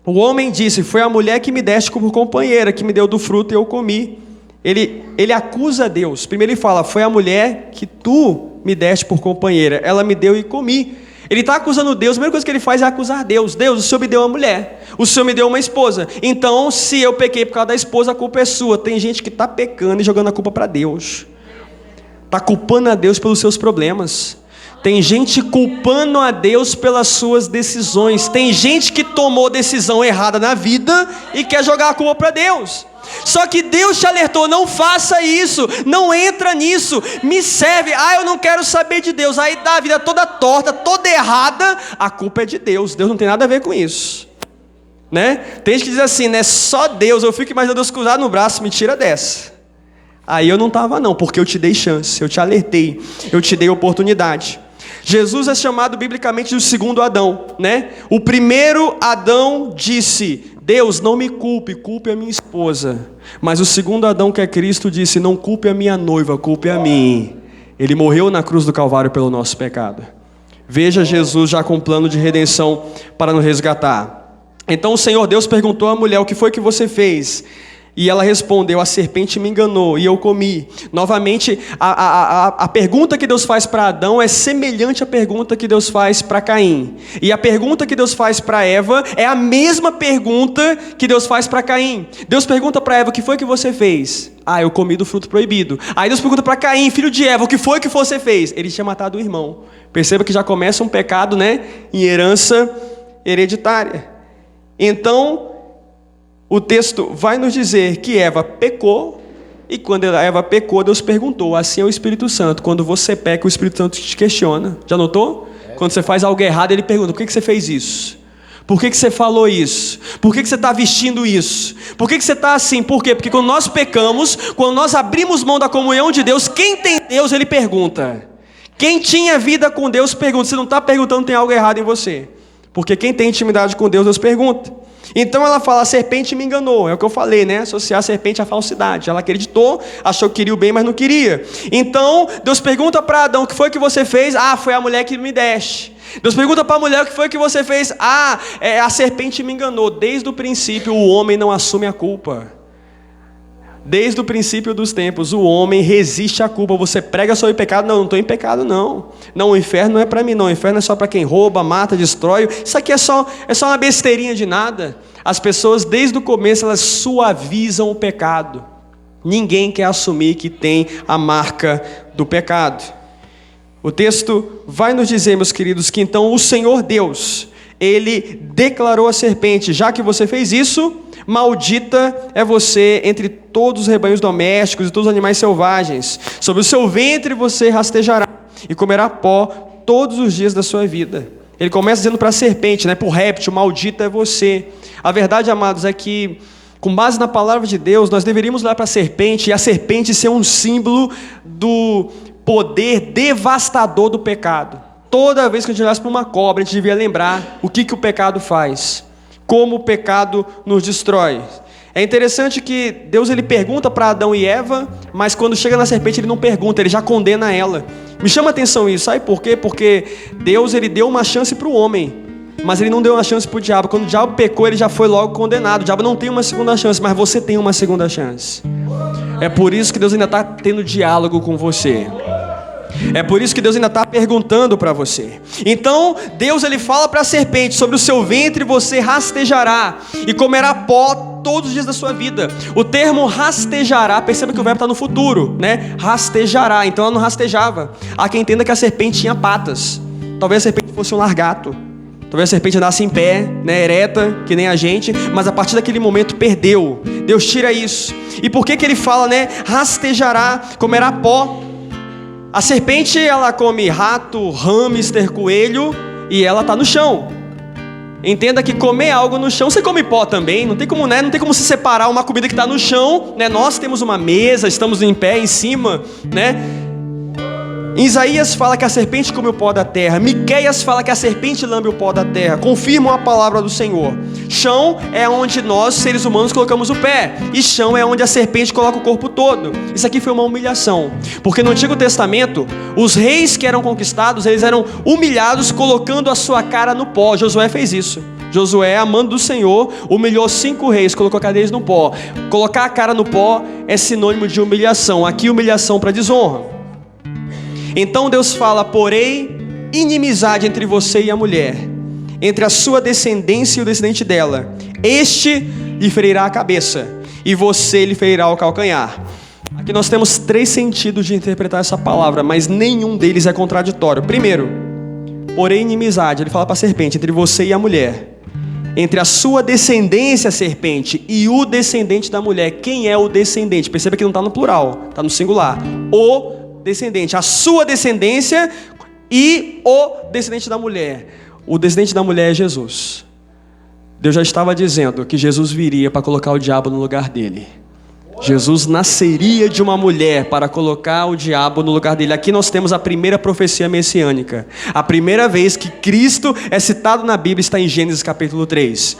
o homem disse: foi a mulher que me deste como companheira, que me deu do fruto e eu comi. Ele acusa Deus. Primeiro ele fala: foi a mulher que tu me deste por companheira, ela me deu e comi. Ele está acusando Deus. A primeira coisa que ele faz é acusar Deus. Deus, o Senhor me deu uma mulher, o Senhor me deu uma esposa, então se eu pequei por causa da esposa, a culpa é sua. Tem gente que está pecando e jogando a culpa para Deus, está culpando a Deus pelos seus problemas. Tem gente culpando a Deus pelas suas decisões. Tem gente que tomou decisão errada na vida e quer jogar a culpa para Deus. Só que Deus te alertou: não faça isso, não entra nisso, me serve. Eu não quero saber de Deus. Aí dá a vida toda torta, toda errada. A culpa é de Deus, Deus não tem nada a ver com isso, né? Tem gente que diz assim, né? Só Deus. Eu fico imaginando Deus cruzado no braço: me tira dessa. Aí eu não estava não, porque eu te dei chance, eu te alertei, eu te dei oportunidade. Jesus é chamado biblicamente do segundo Adão, né? O primeiro Adão disse: Deus, não me culpe, culpe a minha esposa. Mas o segundo Adão, que é Cristo, disse: não culpe a minha noiva, culpe a mim. Ele morreu na cruz do Calvário pelo nosso pecado. Veja Jesus já com plano de redenção para nos resgatar. Então o Senhor Deus perguntou à mulher: o que foi que você fez? E ela respondeu: a serpente me enganou e eu comi. Novamente, a pergunta que Deus faz para Adão é semelhante à pergunta que Deus faz para Caim. E a pergunta que Deus faz para Eva é a mesma pergunta que Deus faz para Caim. Deus pergunta para Eva: o que foi que você fez? Eu comi do fruto proibido. Aí Deus pergunta para Caim, filho de Eva: o que foi que você fez? Ele tinha matado o irmão. Perceba que já começa um pecado, né? Em herança hereditária. Então o texto vai nos dizer que Eva pecou, e quando Eva pecou, Deus perguntou. Assim é o Espírito Santo: quando você peca, o Espírito Santo te questiona. Já notou? Quando você faz algo errado, ele pergunta: por que você fez isso? Por que você falou isso? Por que você está vestindo isso? Por que você está assim? Por quê? Porque quando nós pecamos, quando nós abrimos mão da comunhão de Deus, quem tem Deus, ele pergunta. Quem tinha vida com Deus pergunta. Se não está perguntando, tem algo errado em você. Porque quem tem intimidade com Deus, Deus pergunta. Então ela fala: a serpente me enganou. É o que eu falei, né? Associar a serpente à falsidade. Ela acreditou, achou que queria o bem, mas não queria. Então Deus pergunta para Adão: o que foi que você fez? Foi a mulher que me deste. Deus pergunta para a mulher: o que foi que você fez? A serpente me enganou. Desde o princípio o homem não assume a culpa. Desde o princípio dos tempos, o homem resiste à culpa. Você prega sobre pecado: não estou em pecado não. Não, o inferno não é para mim não. O inferno é só para quem rouba, mata, destrói. Isso aqui é só uma besteirinha de nada. As pessoas desde o começo elas suavizam o pecado. Ninguém quer assumir que tem a marca do pecado. O texto vai nos dizer, meus queridos, que então o Senhor Deus, ele declarou à serpente: já que você fez isso, maldita é você entre todos os rebanhos domésticos e todos os animais selvagens. Sobre o seu ventre você rastejará e comerá pó todos os dias da sua vida. Ele começa dizendo para a serpente, né, para o réptil: maldita é você. A verdade, amados, é que, com base na palavra de Deus, nós deveríamos olhar para a serpente e a serpente ser um símbolo do poder devastador do pecado. Toda vez que a gente olhasse para uma cobra, a gente devia lembrar o que o pecado faz, como o pecado nos destrói. É interessante que Deus ele pergunta para Adão e Eva, mas quando chega na serpente ele não pergunta, ele já condena ela. Me chama a atenção isso, sabe por quê? Porque Deus ele deu uma chance para o homem, mas ele não deu uma chance para o diabo. Quando o diabo pecou, ele já foi logo condenado. O diabo não tem uma segunda chance, mas você tem uma segunda chance. É por isso que Deus ainda está tendo diálogo com você. É por isso que Deus ainda está perguntando para você. Então Deus ele fala para a serpente: sobre o seu ventre você rastejará e comerá pó todos os dias da sua vida. O termo rastejará, perceba que o verbo está no futuro, né? Rastejará, então ela não rastejava. Há quem entenda que a serpente tinha patas. Talvez a serpente fosse um largato. Talvez a serpente andasse em pé, né, ereta, que nem a gente, mas a partir daquele momento perdeu. Deus tira isso. E por que ele fala, né? Rastejará, comerá pó. A serpente, ela come rato, hamster, coelho, e ela está no chão. Entenda que comer algo no chão, você come pó também. Não tem como, né? Não tem como se separar uma comida que está no chão, né? Nós temos uma mesa, estamos em pé, em cima, né? Em Isaías fala que a serpente come o pó da terra. Miqueias fala que a serpente lambe o pó da terra. Confirmam a palavra do Senhor. Chão é onde nós, seres humanos, colocamos o pé. E chão é onde a serpente coloca o corpo todo. Isso aqui foi uma humilhação. Porque no Antigo Testamento, os reis que eram conquistados, eles eram humilhados colocando a sua cara no pó. Josué fez isso. Josué, amando do Senhor, humilhou 5 reis, colocou a cara deles no pó. Colocar a cara no pó é sinônimo de humilhação. Aqui, humilhação para desonra. Então Deus fala: porém, inimizade entre você e a mulher, entre a sua descendência e o descendente dela. Este lhe ferirá a cabeça, e você lhe ferirá o calcanhar. Aqui nós temos 3 sentidos de interpretar essa palavra, mas nenhum deles é contraditório. Primeiro, porém, inimizade, ele fala para a serpente, entre você e a mulher. Entre a sua descendência, serpente, e o descendente da mulher. Quem é o descendente? Perceba que não está no plural, está no singular. O descendente, a sua descendência e o descendente da mulher. O descendente da mulher é Jesus. Deus já estava dizendo que Jesus viria para colocar o diabo no lugar dele. Jesus nasceria de uma mulher para colocar o diabo no lugar dele. Aqui nós temos a primeira profecia messiânica. A primeira vez que Cristo é citado na Bíblia está em Gênesis capítulo 3.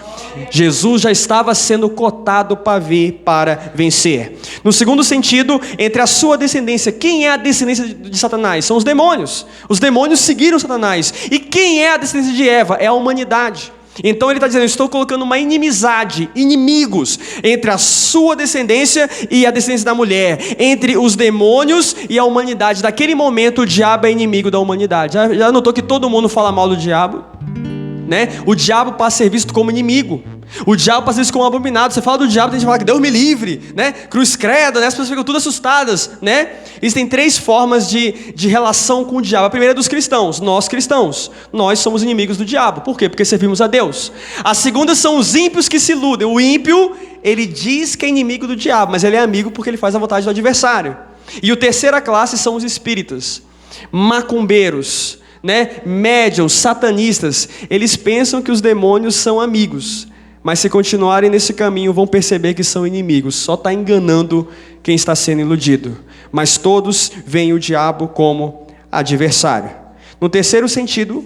Jesus já estava sendo cotado para vir para vencer. No segundo sentido, entre a sua descendência. Quem é a descendência de Satanás? São os demônios. Os demônios seguiram Satanás. E quem é a descendência de Eva? É a humanidade. Então ele está dizendo: eu estou colocando uma inimizade, inimigos, entre a sua descendência e a descendência da mulher, entre os demônios e a humanidade. Naquele momento o diabo é inimigo da humanidade. Já notou que todo mundo fala mal do diabo? Né? O diabo passa a ser visto como inimigo. O diabo passa a ser visto como abominado. Você fala do diabo, tem gente que fala que Deus me livre, né? Cruz credo, né? As pessoas ficam tudo assustadas, né? Existem 3 formas de relação com o diabo. A primeira é dos cristãos. Nós cristãos, nós somos inimigos do diabo. Por quê? Porque servimos a Deus. A segunda são os ímpios que se iludem. O ímpio, ele diz que é inimigo do diabo, mas ele é amigo porque ele faz a vontade do adversário. E a terceira classe são os espíritas, macumbeiros, né? Médiuns, satanistas. Eles pensam que os demônios são amigos, mas se continuarem nesse caminho vão perceber que são inimigos. Só está enganando quem está sendo iludido. Mas todos veem o diabo como adversário. No terceiro sentido,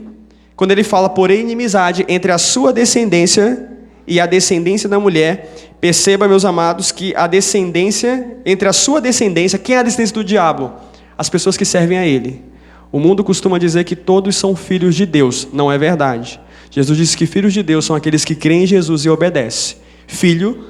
quando ele fala porém inimizade entre a sua descendência e a descendência da mulher, perceba, meus amados, que a descendência, entre a sua descendência, quem é a descendência do diabo? As pessoas que servem a ele. O mundo costuma dizer que todos são filhos de Deus. Não é verdade. Jesus disse que filhos de Deus são aqueles que creem em Jesus e obedecem. Filho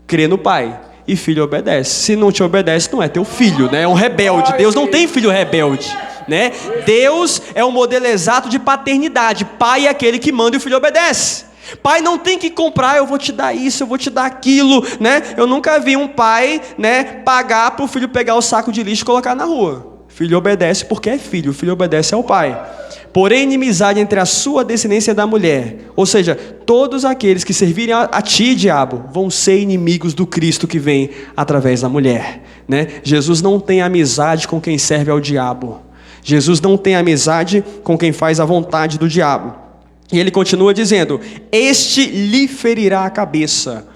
crê no Pai e filho obedece. Se não te obedece, não é teu filho, né? É um rebelde. Deus não tem filho rebelde, né? Deus é o modelo exato de paternidade. Pai é aquele que manda e o filho obedece. Pai não tem que comprar, eu vou te dar isso, eu vou te dar aquilo, né? Eu nunca vi um pai, né, pagar para o filho pegar o saco de lixo e colocar na rua. Filho obedece porque é filho, o filho obedece ao pai. Porém, inimizade entre a sua descendência e da mulher. Ou seja, todos aqueles que servirem a ti, diabo, vão ser inimigos do Cristo que vem através da mulher, né? Jesus não tem amizade com quem serve ao diabo. Jesus não tem amizade com quem faz a vontade do diabo. E ele continua dizendo: este lhe ferirá a cabeça.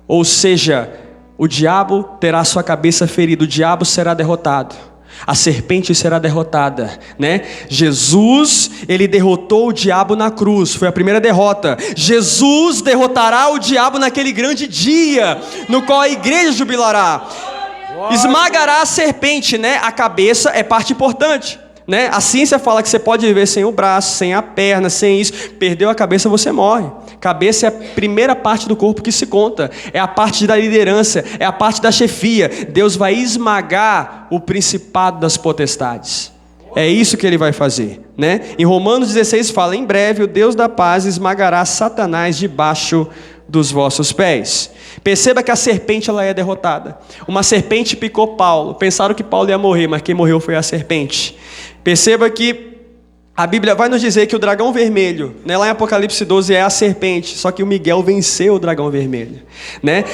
Ou seja, o diabo terá sua cabeça ferida, o diabo será derrotado. A serpente será derrotada, né? Jesus, ele derrotou o diabo na cruz, foi a primeira derrota. Jesus derrotará o diabo naquele grande dia, no qual a igreja jubilará. Esmagará a serpente, né? A cabeça é parte importante, né? A ciência fala que você pode viver sem o braço, sem a perna, sem isso. Perdeu a cabeça, você morre. Cabeça é a primeira parte do corpo que se conta. É a parte da liderança, é a parte da chefia. Deus vai esmagar o principado das potestades. É isso que ele vai fazer, né? Em Romanos 16 fala: em breve o Deus da paz esmagará Satanás debaixo dos vossos pés. Perceba que a serpente ela é derrotada. Uma serpente picou Paulo. Pensaram que Paulo ia morrer, mas quem morreu foi a serpente. Perceba que a Bíblia vai nos dizer que o dragão vermelho, né, lá em Apocalipse 12, é a serpente, só que o Miguel venceu o dragão vermelho, né?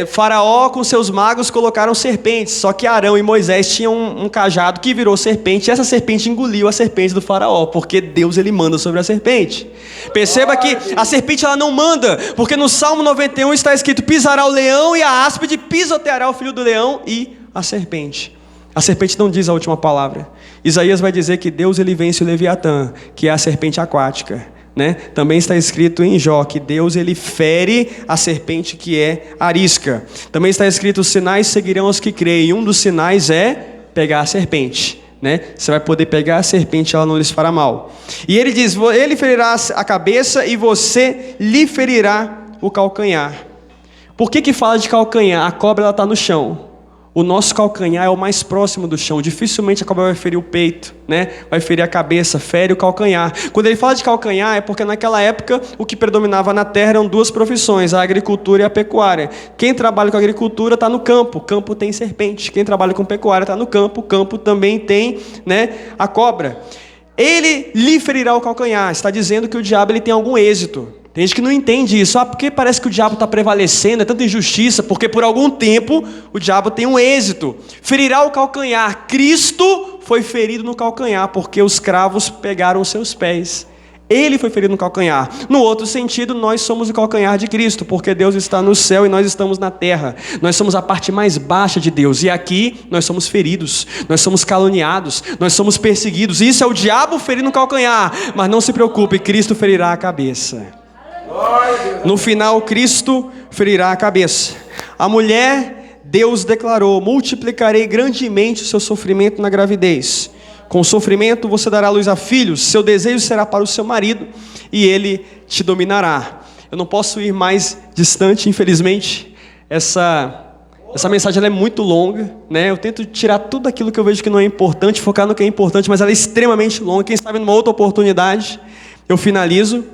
Faraó com seus magos colocaram serpentes, só que Arão e Moisés tinham um cajado que virou serpente, e essa serpente engoliu a serpente do faraó, porque Deus ele manda sobre a serpente. Perceba que a serpente ela não manda, porque no Salmo 91 está escrito: pisará o leão e a áspide pisoteará o filho do leão e a serpente. A serpente não diz a última palavra. Isaías vai dizer que Deus ele vence o Leviatã, que é a serpente aquática, né? Também está escrito em Jó que Deus ele fere a serpente que é arisca. Também está escrito: os sinais seguirão os que creem. Um dos sinais é pegar a serpente, né? Você vai poder pegar a serpente, ela não lhes fará mal. E ele diz: ele ferirá a cabeça e você lhe ferirá o calcanhar. Por que fala de calcanhar? A cobra ela está no chão. O nosso calcanhar é o mais próximo do chão. Dificilmente a cobra vai ferir o peito, né? Vai ferir a cabeça, fere o calcanhar. Quando ele fala de calcanhar, é porque naquela época o que predominava na terra eram duas profissões: a agricultura e a pecuária. Quem trabalha com agricultura está no campo. Campo tem serpente. Quem trabalha com pecuária está no campo. Campo também tem, né, a cobra. Ele lhe ferirá o calcanhar. Está dizendo que o diabo ele tem algum êxito. Tem gente que não entende isso. Porque parece que o diabo está prevalecendo, é tanta injustiça, porque por algum tempo o diabo tem um êxito. Ferirá o calcanhar. Cristo foi ferido no calcanhar, porque os cravos pegaram os seus pés. Ele foi ferido no calcanhar. No outro sentido, nós somos o calcanhar de Cristo, porque Deus está no céu e nós estamos na terra. Nós somos a parte mais baixa de Deus. E aqui nós somos feridos, nós somos caluniados, nós somos perseguidos. Isso é o diabo ferindo no calcanhar. Mas não se preocupe, Cristo ferirá a cabeça. No final, Cristo ferirá a cabeça. A mulher, Deus declarou: multiplicarei grandemente o seu sofrimento na gravidez. Com sofrimento você dará luz a filhos, seu desejo será para o seu marido, e ele te dominará. Eu não posso ir mais distante, infelizmente. Essa mensagem ela é muito longa, né? Eu tento tirar tudo aquilo que eu vejo que não é importante, focar no que é importante, mas ela é extremamente longa. Quem sabe numa outra oportunidade eu finalizo.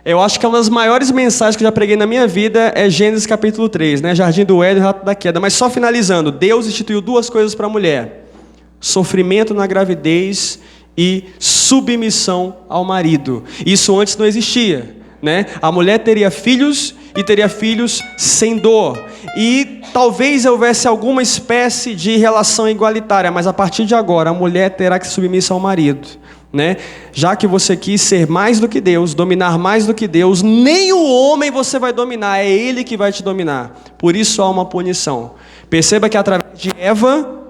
Eu acho que uma das maiores mensagens que eu já preguei na minha vida é Gênesis capítulo 3, né? Jardim do Éden, Rato da Queda. Mas só finalizando, Deus instituiu duas coisas para a mulher: sofrimento na gravidez e submissão ao marido. Isso antes não existia, né? A mulher teria filhos e teria filhos sem dor. E talvez houvesse alguma espécie de relação igualitária, mas a partir de agora a mulher terá que submissa ao marido, né? Já que você quis ser mais do que Deus, dominar mais do que Deus, nem o homem você vai dominar, é ele que vai te dominar. Por isso há uma punição. Perceba que através de Eva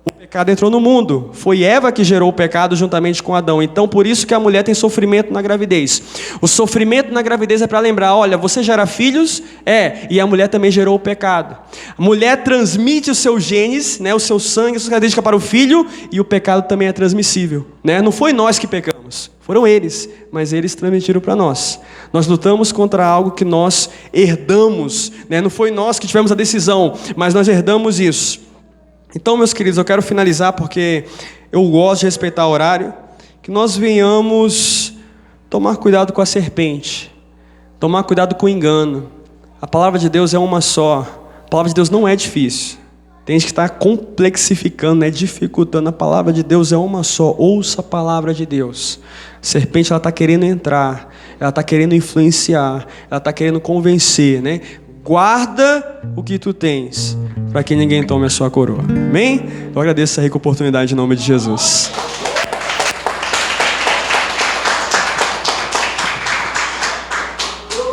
o pecado entrou no mundo. Foi Eva que gerou o pecado juntamente com Adão. Então por isso que a mulher tem sofrimento na gravidez. O sofrimento na gravidez é para lembrar: olha, você gera filhos? E a mulher também gerou o pecado. A mulher transmite os seus genes, né, o seu sangue, a sua característica para o filho, e o pecado também é transmissível, né? Não foi nós que pecamos, foram eles, mas eles transmitiram para nós. Nós lutamos contra algo que nós herdamos, né? Não foi nós que tivemos a decisão, mas nós herdamos isso. Então, meus queridos, eu quero finalizar porque eu gosto de respeitar o horário, que nós venhamos tomar cuidado com a serpente, tomar cuidado com o engano. A palavra de Deus é uma só. A palavra de Deus não é difícil. Tem gente que está complexificando, né, dificultando. A palavra de Deus é uma só. Ouça a palavra de Deus. A serpente ela está querendo entrar, ela está querendo influenciar, ela está querendo convencer, né? Guarda o que tu tens, para que ninguém tome a sua coroa. Amém? Eu agradeço essa rica oportunidade em nome de Jesus.